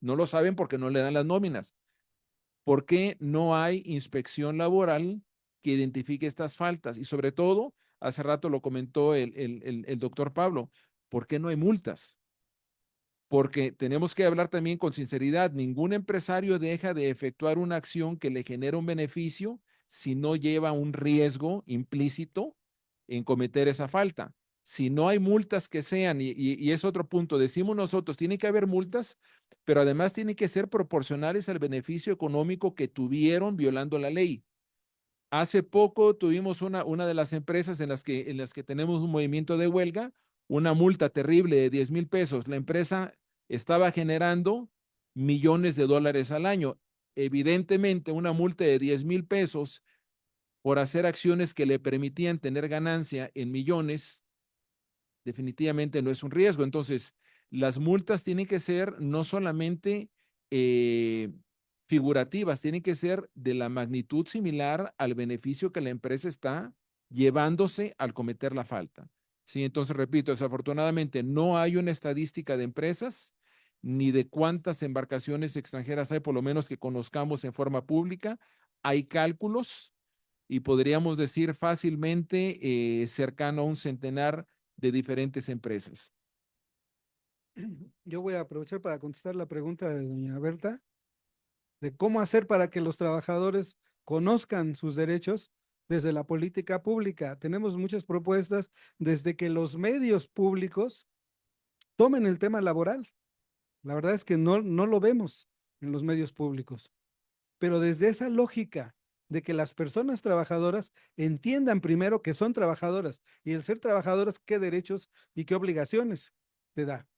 S2: No lo saben porque no le dan las nóminas. ¿Por qué no hay inspección laboral que identifique estas faltas? Y sobre todo, hace rato lo comentó el doctor Pablo, ¿por qué no hay multas? Porque tenemos que hablar también con sinceridad. Ningún empresario deja de efectuar una acción que le genera un beneficio si no lleva un riesgo implícito en cometer esa falta. Si no hay multas que sean, y es otro punto, decimos nosotros, tiene que haber multas, pero además tienen que ser proporcionales al beneficio económico que tuvieron violando la ley. Hace poco tuvimos una de las empresas en las que tenemos un movimiento de huelga, una multa terrible de 10,000 pesos. La empresa estaba generando millones de dólares al año. Evidentemente, una multa de 10,000 pesos por hacer acciones que le permitían tener ganancia en millones, definitivamente no es un riesgo. Entonces, las multas tienen que ser no solamente figurativas, tienen que ser de la magnitud similar al beneficio que la empresa está llevándose al cometer la falta. Sí, entonces repito, desafortunadamente no hay una estadística de empresas ni de cuántas embarcaciones extranjeras hay, por lo menos que conozcamos en forma pública. Hay cálculos y podríamos decir fácilmente cercano a un centenar de diferentes empresas.
S3: Yo voy a aprovechar para contestar la pregunta de doña Berta, de cómo hacer para que los trabajadores conozcan sus derechos desde la política pública. Tenemos muchas propuestas desde que los medios públicos tomen el tema laboral. La verdad es que no lo vemos en los medios públicos, pero desde esa lógica de que las personas trabajadoras entiendan primero que son trabajadoras y el ser trabajadoras, qué derechos y qué obligaciones te da.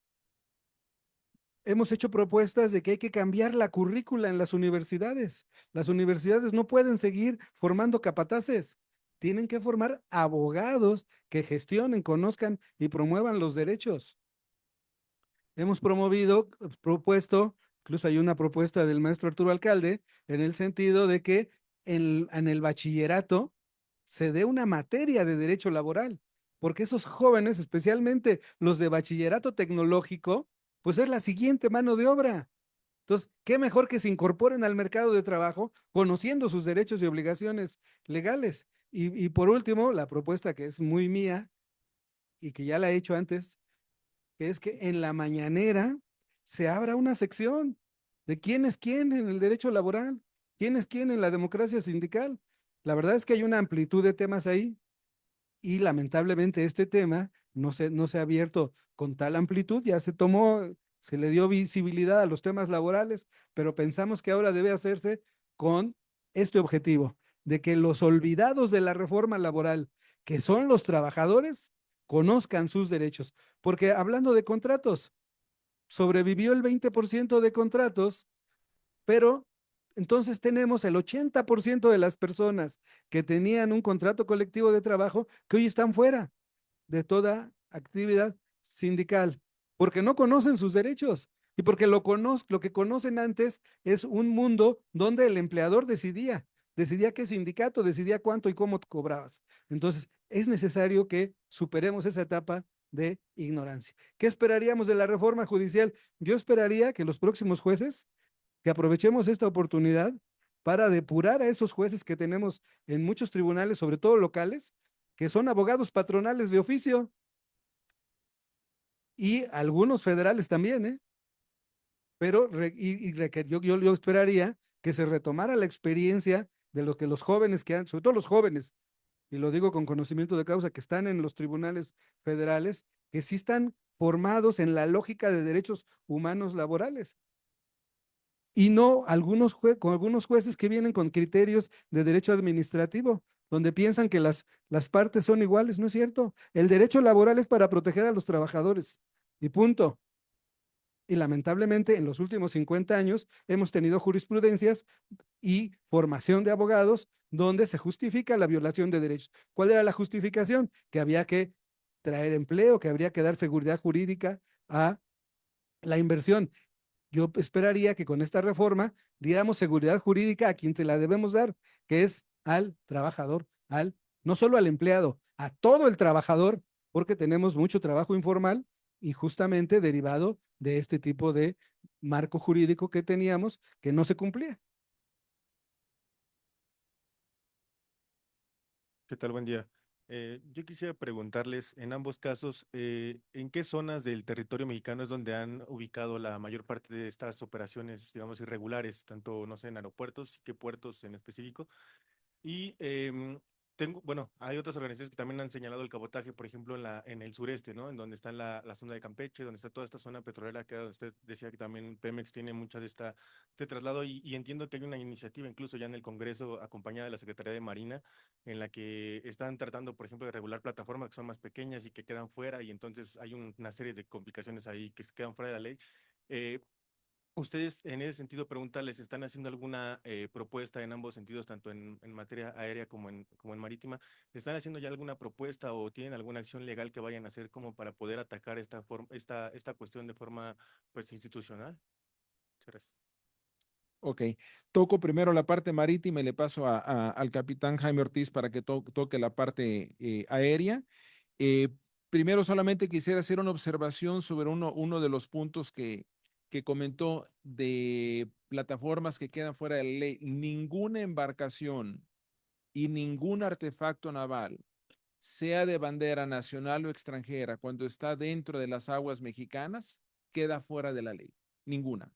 S3: Hemos hecho propuestas de que hay que cambiar la currícula en las universidades. Las universidades no pueden seguir formando capataces. Tienen que formar abogados que gestionen, conozcan y promuevan los derechos. Hemos propuesto, incluso hay una propuesta del maestro Arturo Alcalde, en el sentido de que en el bachillerato se dé una materia de derecho laboral, porque esos jóvenes, especialmente los de bachillerato tecnológico, pues es la siguiente mano de obra. Entonces, qué mejor que se incorporen al mercado de trabajo conociendo sus derechos y obligaciones legales. Y por último, la propuesta que es muy mía y que ya la he hecho antes, que es que en la mañanera se abra una sección de quién es quién en el derecho laboral, quién es quién en la democracia sindical. La verdad es que hay una amplitud de temas ahí y lamentablemente este tema no se ha abierto con tal amplitud, ya se tomó, se le dio visibilidad a los temas laborales, pero pensamos que ahora debe hacerse con este objetivo, de que los olvidados de la reforma laboral, que son los trabajadores, conozcan sus derechos. Porque hablando de contratos, sobrevivió el 20% de contratos, pero entonces tenemos el 80% de las personas que tenían un contrato colectivo de trabajo que hoy están fuera de toda actividad sindical, porque no conocen sus derechos y porque lo que conocen antes es un mundo donde el empleador decidía qué sindicato, decidía cuánto y cómo cobrabas. Entonces, es necesario que superemos esa etapa de ignorancia. ¿Qué esperaríamos de la reforma judicial? Yo esperaría que los próximos jueces, que aprovechemos esta oportunidad para depurar a esos jueces que tenemos en muchos tribunales, sobre todo locales, que son abogados patronales de oficio y algunos federales también, ¿eh? Pero yo esperaría que se retomara la experiencia de lo que los jóvenes que han, sobre todo los jóvenes, y lo digo con conocimiento de causa, que están en los tribunales federales, que sí están formados en la lógica de derechos humanos laborales y no con algunos jueces que vienen con criterios de derecho administrativo, donde piensan que las partes son iguales. No es cierto. El derecho laboral es para proteger a los trabajadores y punto. Y lamentablemente en los últimos 50 años hemos tenido jurisprudencias y formación de abogados donde se justifica la violación de derechos. ¿Cuál era la justificación? Que había que traer empleo, que habría que dar seguridad jurídica a la inversión. Yo esperaría que con esta reforma diéramos seguridad jurídica a quien se la debemos dar, que es al trabajador, no solo al empleado, a todo el trabajador, porque tenemos mucho trabajo informal y justamente derivado de este tipo de marco jurídico que teníamos que no se cumplía.
S7: ¿Qué tal? Buen día. Yo quisiera preguntarles, en ambos casos, ¿en qué zonas del territorio mexicano es donde han ubicado la mayor parte de estas operaciones, digamos, irregulares, tanto, no sé, en aeropuertos y qué puertos en específico? Y bueno, hay otras organizaciones que también han señalado el cabotaje, por ejemplo, en el sureste, ¿no? En donde está la zona de Campeche, donde está toda esta zona petrolera, que usted decía que también Pemex tiene mucha de este traslado, y entiendo que hay una iniciativa incluso ya en el Congreso, acompañada de la Secretaría de Marina, en la que están tratando, por ejemplo, de regular plataformas que son más pequeñas y que quedan fuera, y entonces hay una serie de complicaciones ahí que se quedan fuera de la ley. Eh, Ustedes, en ese sentido, preguntarles, ¿están haciendo alguna propuesta en ambos sentidos, tanto en materia aérea como en marítima? ¿Están haciendo ya alguna propuesta o tienen alguna acción legal que vayan a hacer como para poder atacar esta cuestión de forma, pues, institucional? Muchas gracias.
S2: Ok, toco primero la parte marítima y le paso al capitán Jaime Ortiz para que toque la parte aérea. Eh, Primero solamente quisiera hacer una observación sobre uno de los puntos que comentó de plataformas que quedan fuera de la ley. Ninguna embarcación y ningún artefacto naval, sea de bandera nacional o extranjera, cuando está dentro de las aguas mexicanas, queda fuera de la ley. Ninguna.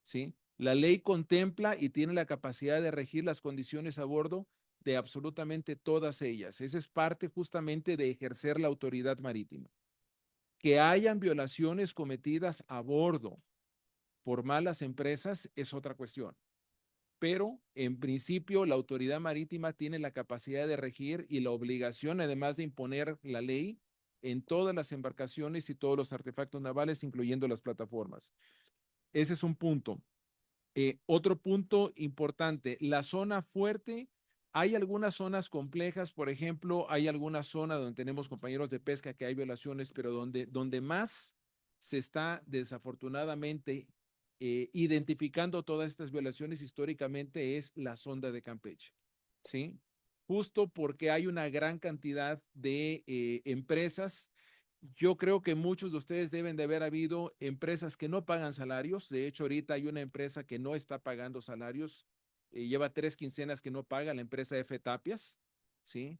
S2: ¿Sí? La ley contempla y tiene la capacidad de regir las condiciones a bordo de absolutamente todas ellas. Esa es parte justamente de ejercer la autoridad marítima. Que hayan violaciones cometidas a bordo por malas empresas es otra cuestión. Pero en principio la autoridad marítima tiene la capacidad de regir y la obligación, además de imponer la ley en todas las embarcaciones y todos los artefactos navales, incluyendo las plataformas. Ese es un punto. Otro punto importante, la zona fuerte. Hay algunas zonas complejas, por ejemplo, hay alguna zona donde tenemos compañeros de pesca que hay violaciones, pero donde más se está desafortunadamente identificando todas estas violaciones históricamente es la sonda de Campeche, ¿sí? Justo porque hay una gran cantidad de empresas Yo creo que muchos de ustedes deben de haber habido empresas que no pagan salarios. De hecho, ahorita hay una empresa que no está pagando salarios. Lleva 3 quincenas que no paga, la empresa F. Tapias, ¿sí?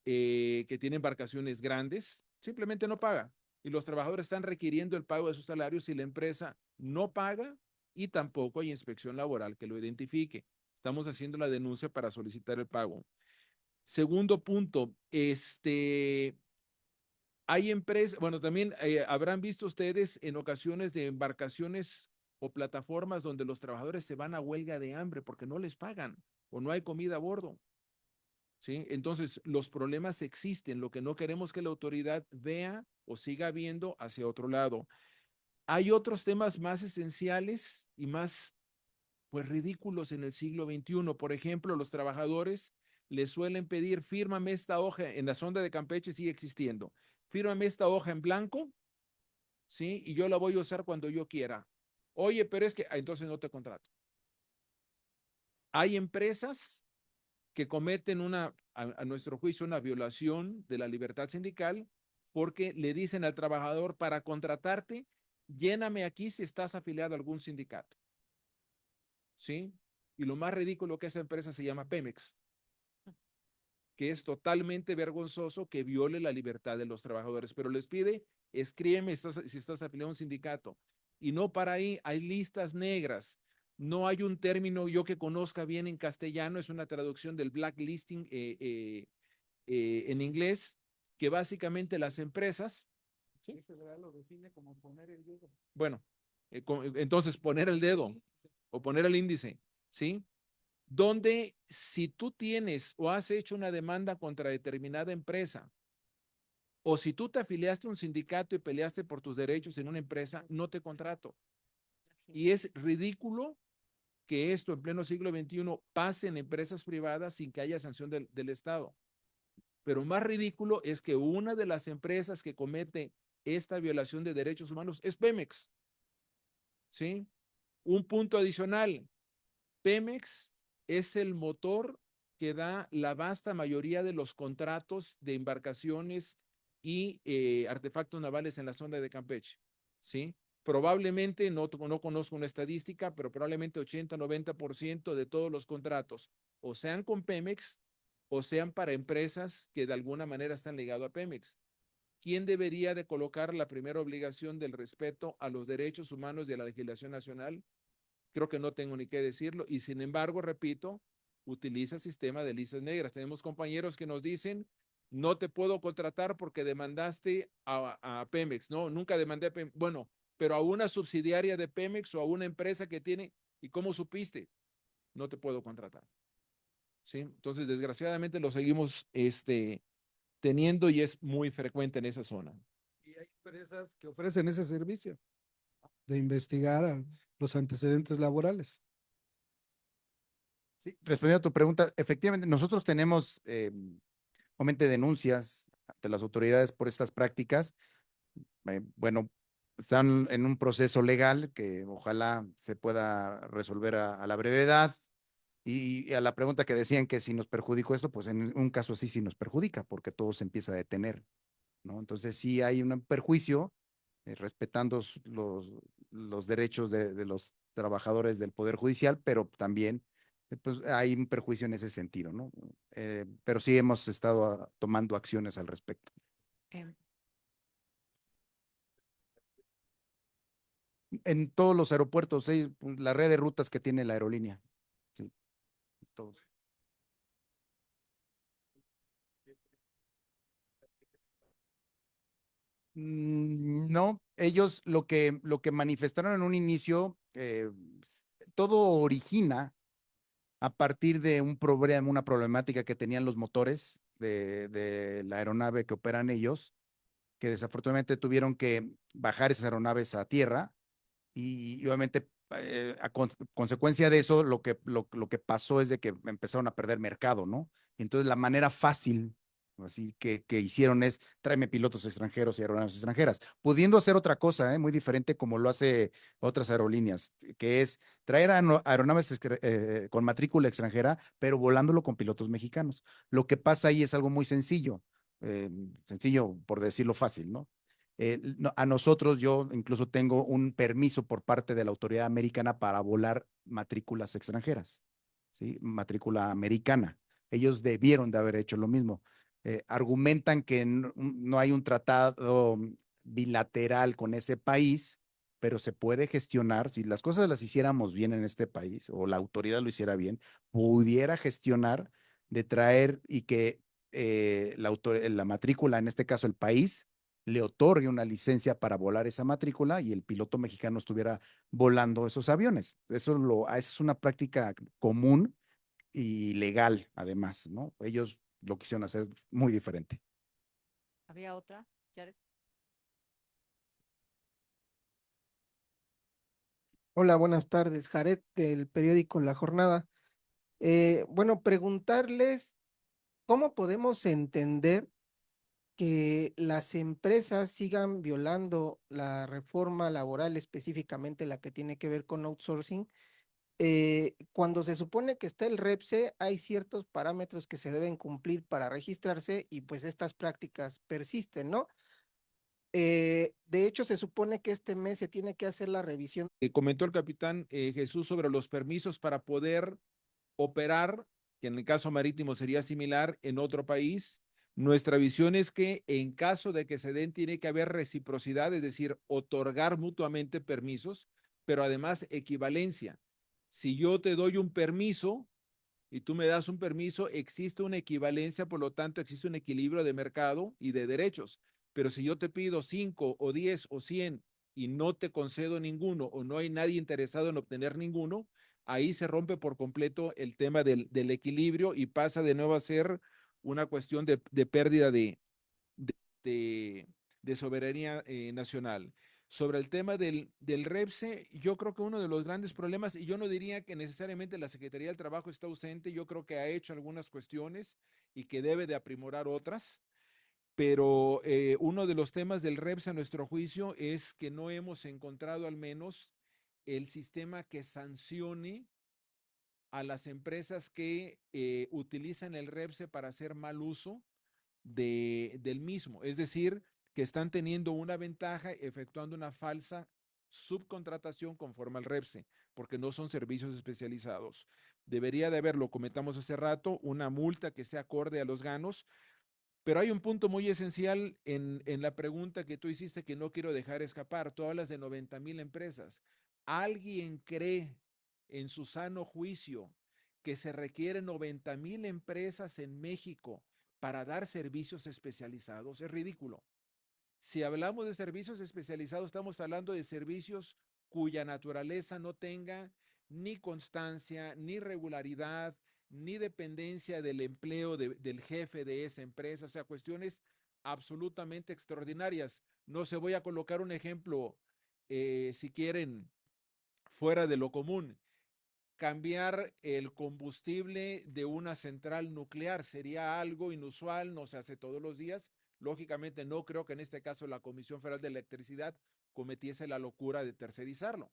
S2: Que tiene embarcaciones grandes, simplemente no paga. Y los trabajadores están requiriendo el pago de sus salarios y la empresa no paga y tampoco hay inspección laboral que lo identifique. Estamos haciendo la denuncia para solicitar el pago. Segundo punto, hay empresas, bueno, también habrán visto ustedes en ocasiones de embarcaciones o plataformas donde los trabajadores se van a huelga de hambre porque no les pagan o no hay comida a bordo. ¿Sí? Entonces, los problemas existen. Lo que no queremos que la autoridad vea o siga viendo hacia otro lado. Hay otros temas más esenciales y más, pues, ridículos en el siglo XXI. Por ejemplo, los trabajadores les suelen pedir, fírmame esta hoja, en la sonda de Campeche sigue existiendo, fírmame esta hoja en blanco, ¿sí? Y yo la voy a usar cuando yo quiera. Oye, pero es que, entonces no te contrato. Hay empresas que cometen a nuestro juicio, una violación de la libertad sindical porque le dicen al trabajador, para contratarte, lléname aquí si estás afiliado a algún sindicato. ¿Sí? Y lo más ridículo que esa empresa se llama Pemex, que es totalmente vergonzoso que viole la libertad de los trabajadores, pero les pide, escríbeme si estás afiliado a un sindicato. Y no para ahí, hay listas negras. No hay un término yo que conozca bien en castellano, es una traducción del blacklisting en inglés, que básicamente las empresas, ¿sí? Lo define como poner el dedo. Bueno, entonces poner el dedo o poner el índice, ¿sí? Donde si tú tienes o has hecho una demanda contra determinada empresa, o si tú te afiliaste a un sindicato y peleaste por tus derechos en una empresa, no te contrato. Y es ridículo que esto en pleno siglo XXI pase en empresas privadas sin que haya sanción del Estado. Pero más ridículo es que una de las empresas que comete esta violación de derechos humanos es Pemex. ¿Sí? Un punto adicional, Pemex es el motor que da la vasta mayoría de los contratos de embarcaciones y artefactos navales en la zona de Campeche. ¿Sí? Probablemente, no conozco una estadística, pero probablemente 80-90% de todos los contratos o sean con Pemex o sean para empresas que de alguna manera están ligadas a Pemex. ¿Quién debería de colocar la primera obligación del respeto a los derechos humanos y a la legislación nacional? Creo que no tengo ni qué decirlo y sin embargo, repito, utiliza el sistema de listas negras. Tenemos compañeros que nos dicen, no te puedo contratar porque demandaste a Pemex. No, nunca demandé a Pemex. Bueno, pero a una subsidiaria de Pemex o a una empresa que tiene, ¿y cómo supiste? No te puedo contratar. ¿Sí? Entonces, desgraciadamente lo seguimos teniendo y es muy frecuente en esa zona.
S3: Y hay empresas que ofrecen ese servicio de investigar los antecedentes laborales.
S1: Sí, respondiendo a tu pregunta, efectivamente, nosotros tenemos obviamente denuncias ante las autoridades por estas prácticas. Bueno, están en un proceso legal que ojalá se pueda resolver a la brevedad. Y a la pregunta que decían que si nos perjudicó esto, pues en un caso así sí nos perjudica, porque todo se empieza a detener, ¿no? Entonces sí hay un perjuicio, respetando los derechos de los trabajadores del Poder Judicial, pero también pues, hay un perjuicio en ese sentido, ¿no? Pero sí hemos estado tomando acciones al respecto. En todos los aeropuertos, pues, la red de rutas que tiene la aerolínea. Sí, todos. No, ellos lo que manifestaron en un inicio, todo origina a partir de un problema, una problemática que tenían los motores de la aeronave que operan ellos, que desafortunadamente tuvieron que bajar esas aeronaves a tierra y obviamente consecuencia de eso lo que pasó es de que empezaron a perder mercado, ¿no? Y entonces la manera fácil así que hicieron es tráeme pilotos extranjeros y aeronaves extranjeras, pudiendo hacer otra cosa, muy diferente como lo hace otras aerolíneas, que es traer aeronaves con matrícula extranjera, pero volándolo con pilotos mexicanos. Lo que pasa ahí es algo muy sencillo, sencillo por decirlo fácil, ¿no? A nosotros, yo incluso tengo un permiso por parte de la autoridad americana para volar matrículas extranjeras, ¿sí? Matrícula americana. Ellos debieron de haber hecho lo mismo. Argumentan que no hay un tratado bilateral con ese país, pero se puede gestionar, si las cosas las hiciéramos bien en este país o la autoridad lo hiciera bien, pudiera gestionar de traer y que la matrícula, en este caso el país, le otorgue una licencia para volar esa matrícula y el piloto mexicano estuviera volando esos aviones. Eso es una práctica común y legal, además, ¿no? Ellos lo quisieron hacer muy diferente.
S8: ¿Había otra? Jared.
S9: Hola, buenas tardes. Jared, del periódico La Jornada. Bueno, preguntarles cómo podemos entender que las empresas sigan violando la reforma laboral, específicamente la que tiene que ver con outsourcing. Cuando se supone que está el REPSE, hay ciertos parámetros que se deben cumplir para registrarse y pues estas prácticas persisten, ¿no? De hecho, se supone que este mes se tiene que hacer la revisión.
S2: Comentó el capitán Jesús sobre los permisos para poder operar, que en el caso marítimo sería similar en otro país. Nuestra visión es que en caso de que se den, tiene que haber reciprocidad, es decir, otorgar mutuamente permisos, pero además equivalencia. Si yo te doy un permiso y tú me das un permiso, existe una equivalencia, por lo tanto existe un equilibrio de mercado y de derechos. Pero si yo te pido 5 o 10 o 100 y no te concedo ninguno o no hay nadie interesado en obtener ninguno, ahí se rompe por completo el tema del equilibrio y pasa de nuevo a ser una cuestión de pérdida de soberanía nacional. Sobre el tema del REPSE, yo creo que uno de los grandes problemas, y yo no diría que necesariamente la Secretaría del Trabajo está ausente, yo creo que ha hecho algunas cuestiones y que debe de aprimorar otras, pero uno de los temas del REPSE a nuestro juicio es que no hemos encontrado al menos el sistema que sancione a las empresas que utilizan el REPSE para hacer mal uso del mismo. Es decir, que están teniendo una ventaja efectuando una falsa subcontratación conforme al REPSE, porque no son servicios especializados. Debería de haber, lo comentamos hace rato, una multa que sea acorde a los ganos, pero hay un punto muy esencial en la pregunta que tú hiciste que no quiero dejar escapar. Tú hablas de 90,000 empresas. ¿Alguien cree en su sano juicio que se requieren 90,000 empresas en México para dar servicios especializados? Es ridículo. Si hablamos de servicios especializados, estamos hablando de servicios cuya naturaleza no tenga ni constancia, ni regularidad, ni dependencia del empleo del jefe de esa empresa, o sea, cuestiones absolutamente extraordinarias. No se voy a colocar un ejemplo, si quieren, fuera de lo común. Cambiar el combustible de una central nuclear sería algo inusual, no se hace todos los días. Lógicamente, no creo que en este caso la Comisión Federal de Electricidad cometiese la locura de tercerizarlo,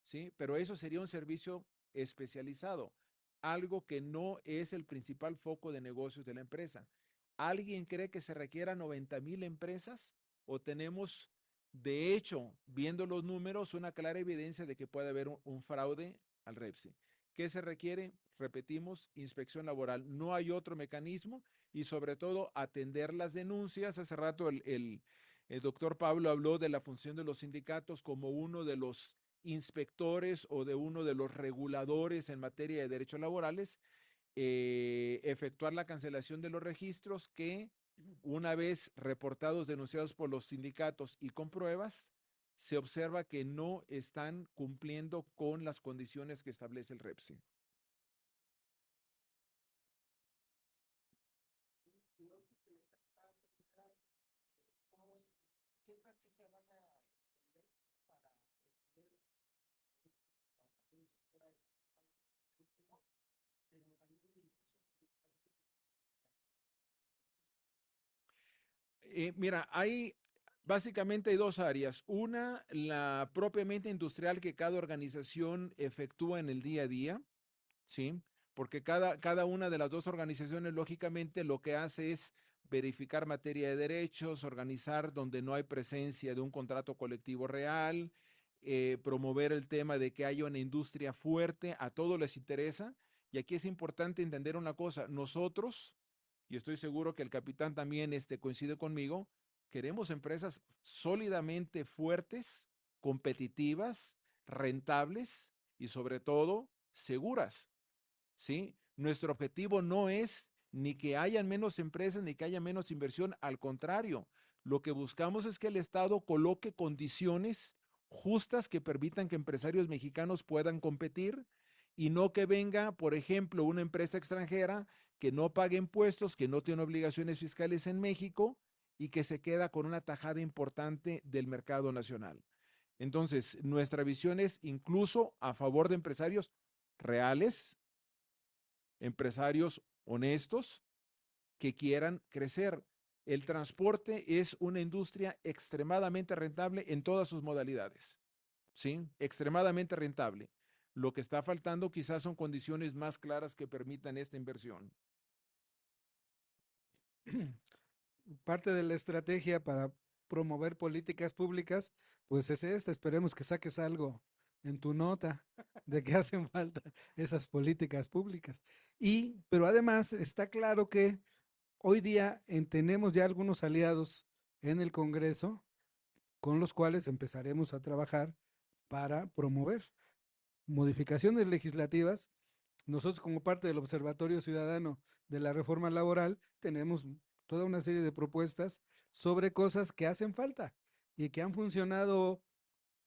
S2: ¿sí? Pero eso sería un servicio especializado, algo que no es el principal foco de negocios de la empresa. ¿Alguien cree que se requieran 90,000 empresas o tenemos, de hecho, viendo los números, una clara evidencia de que puede haber un fraude al REPSE? ¿Qué se requiere? Repetimos, inspección laboral. No hay otro mecanismo y sobre todo atender las denuncias. Hace rato el doctor Pablo habló de la función de los sindicatos como uno de los inspectores o de uno de los reguladores en materia de derechos laborales, efectuar la cancelación de los registros que una vez reportados, denunciados por los sindicatos y con pruebas, se observa que no están cumpliendo con las condiciones que establece el REPSE. Mira, básicamente hay dos áreas. Una, la propiamente industrial que cada organización efectúa en el día a día, ¿sí? Porque cada una de las dos organizaciones, lógicamente, lo que hace es verificar materia de derechos, organizar donde no hay presencia de un contrato colectivo real, promover el tema de que haya una industria fuerte, a todos les interesa. Y aquí es importante entender una cosa, nosotros, y estoy seguro que el capitán también coincide conmigo, queremos empresas sólidamente fuertes, competitivas, rentables y sobre todo seguras, ¿sí? Nuestro objetivo no es ni que hayan menos empresas ni que haya menos inversión, al contrario, lo que buscamos es que el Estado coloque condiciones justas que permitan que empresarios mexicanos puedan competir y no que venga, por ejemplo, una empresa extranjera que no pague impuestos, que no tiene obligaciones fiscales en México y que se queda con una tajada importante del mercado nacional. Entonces, nuestra visión es incluso a favor de empresarios reales, empresarios honestos que quieran crecer. El transporte es una industria extremadamente rentable en todas sus modalidades, ¿sí? Extremadamente rentable. Lo que está faltando quizás son condiciones más claras que permitan esta inversión.
S3: Parte de la estrategia para promover políticas públicas, pues es esta. Esperemos que saques algo en tu nota de que hacen falta esas políticas públicas. Pero además está claro que hoy día tenemos ya algunos aliados en el Congreso con los cuales empezaremos a trabajar para promover modificaciones legislativas. Nosotros, como parte del Observatorio Ciudadano de la Reforma Laboral, tenemos toda una serie de propuestas sobre cosas que hacen falta y que han funcionado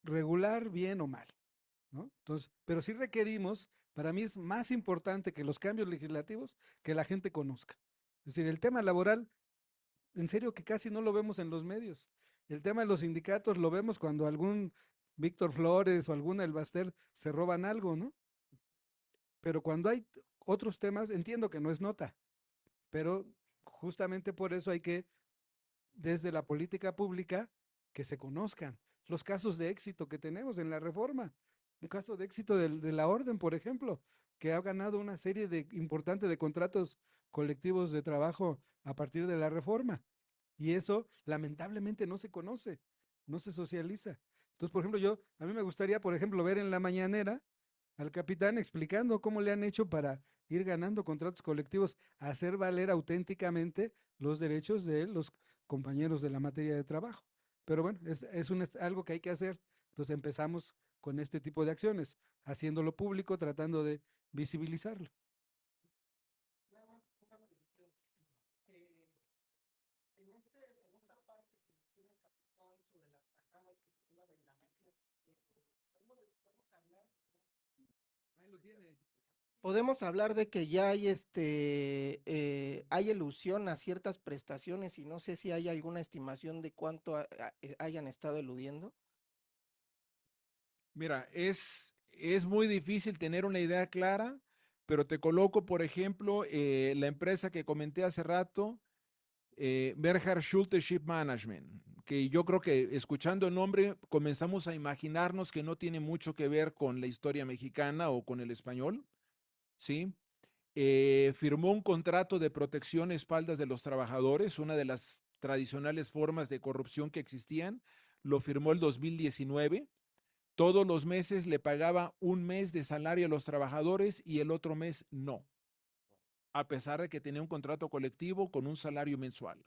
S3: regular, bien o mal, ¿no? Entonces, pero sí requerimos, para mí es más importante que los cambios legislativos, que la gente conozca. Es decir, el tema laboral, en serio que casi no lo vemos en los medios. El tema de los sindicatos lo vemos cuando algún Víctor Flores o algún Elbaster se roban algo, ¿no? Pero cuando hay otros temas, entiendo que no es nota, pero justamente por eso hay que, desde la política pública, que se conozcan los casos de éxito que tenemos en la reforma. Un caso de éxito de la Orden, por ejemplo, que ha ganado una serie importante de contratos colectivos de trabajo a partir de la reforma. Y eso lamentablemente no se conoce, no se socializa. Entonces, por ejemplo, a mí me gustaría, por ejemplo, ver en la mañanera al capitán explicando cómo le han hecho para ir ganando contratos colectivos, hacer valer auténticamente los derechos de los compañeros de la materia de trabajo. Pero bueno, es algo que hay que hacer. Entonces empezamos con este tipo de acciones, haciéndolo público, tratando de visibilizarlo.
S9: Podemos hablar de que ya hay hay elusión a ciertas prestaciones y no sé si hay alguna estimación de cuánto hayan estado eludiendo.
S2: Mira, es muy difícil tener una idea clara, pero te coloco, por ejemplo, la empresa que comenté hace rato, Berhard Schulte Ship Management, que yo creo que escuchando el nombre comenzamos a imaginarnos que no tiene mucho que ver con la historia mexicana o con el español, ¿sí? Firmó un contrato de protección a espaldas de los trabajadores, una de las tradicionales formas de corrupción que existían, lo firmó el 2019. Todos los meses le pagaba un mes de salario a los trabajadores y el otro mes no, a pesar de que tenía un contrato colectivo con un salario mensual.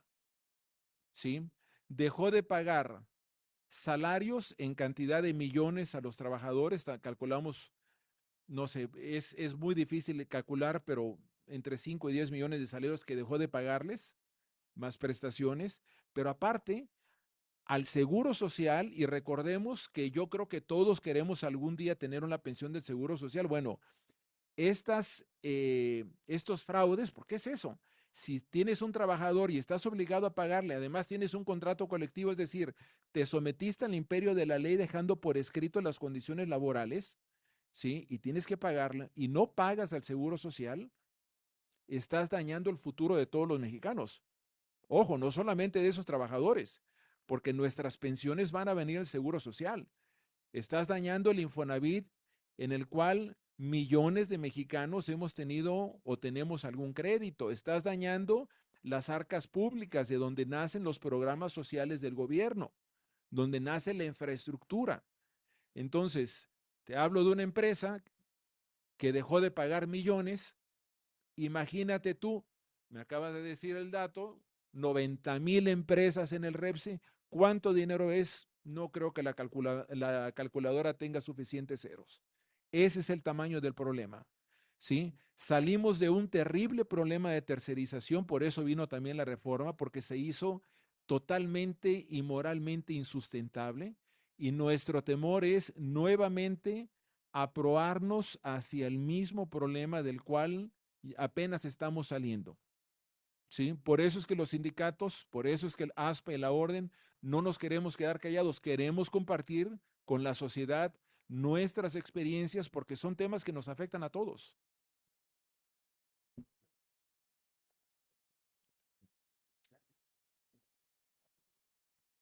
S2: ¿Sí? Dejó de pagar salarios en cantidad de millones a los trabajadores, calculamos, no sé, es muy difícil de calcular, pero entre 5 y 10 millones de salarios que dejó de pagarles, más prestaciones, pero aparte al seguro social, y recordemos que yo creo que todos queremos algún día tener una pensión del seguro social. Bueno, estos fraudes, ¿por qué es eso? Si tienes un trabajador y estás obligado a pagarle, además tienes un contrato colectivo, es decir, te sometiste al imperio de la ley dejando por escrito las condiciones laborales, ¿sí? Y tienes que pagarla y no pagas al seguro social, estás dañando el futuro de todos los mexicanos. Ojo, no solamente de esos trabajadores, porque nuestras pensiones van a venir al seguro social. Estás dañando el Infonavit, en el cual millones de mexicanos hemos tenido o tenemos algún crédito. Estás dañando las arcas públicas, de donde nacen los programas sociales del gobierno, donde nace la infraestructura. Entonces, te hablo de una empresa que dejó de pagar millones. Imagínate tú, me acabas de decir el dato, 90,000 empresas en el REPSE. ¿Cuánto dinero es? No creo que la calculadora tenga suficientes ceros. Ese es el tamaño del problema, ¿sí? Salimos de un terrible problema de tercerización, por eso vino también la reforma, porque se hizo totalmente y moralmente insustentable, y nuestro temor es nuevamente aproarnos hacia el mismo problema del cual apenas estamos saliendo. ¿Sí? Por eso es que los sindicatos, por eso es que el ASPA y la Orden no nos queremos quedar callados, queremos compartir con la sociedad nuestras experiencias porque son temas que nos afectan a todos.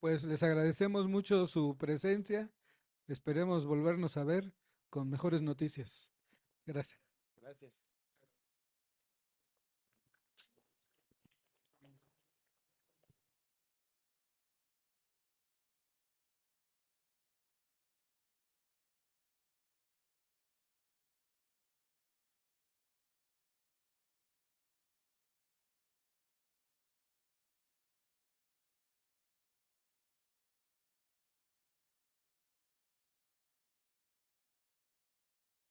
S3: Pues les agradecemos mucho su presencia. Esperemos volvernos a ver con mejores noticias. Gracias.
S1: Gracias.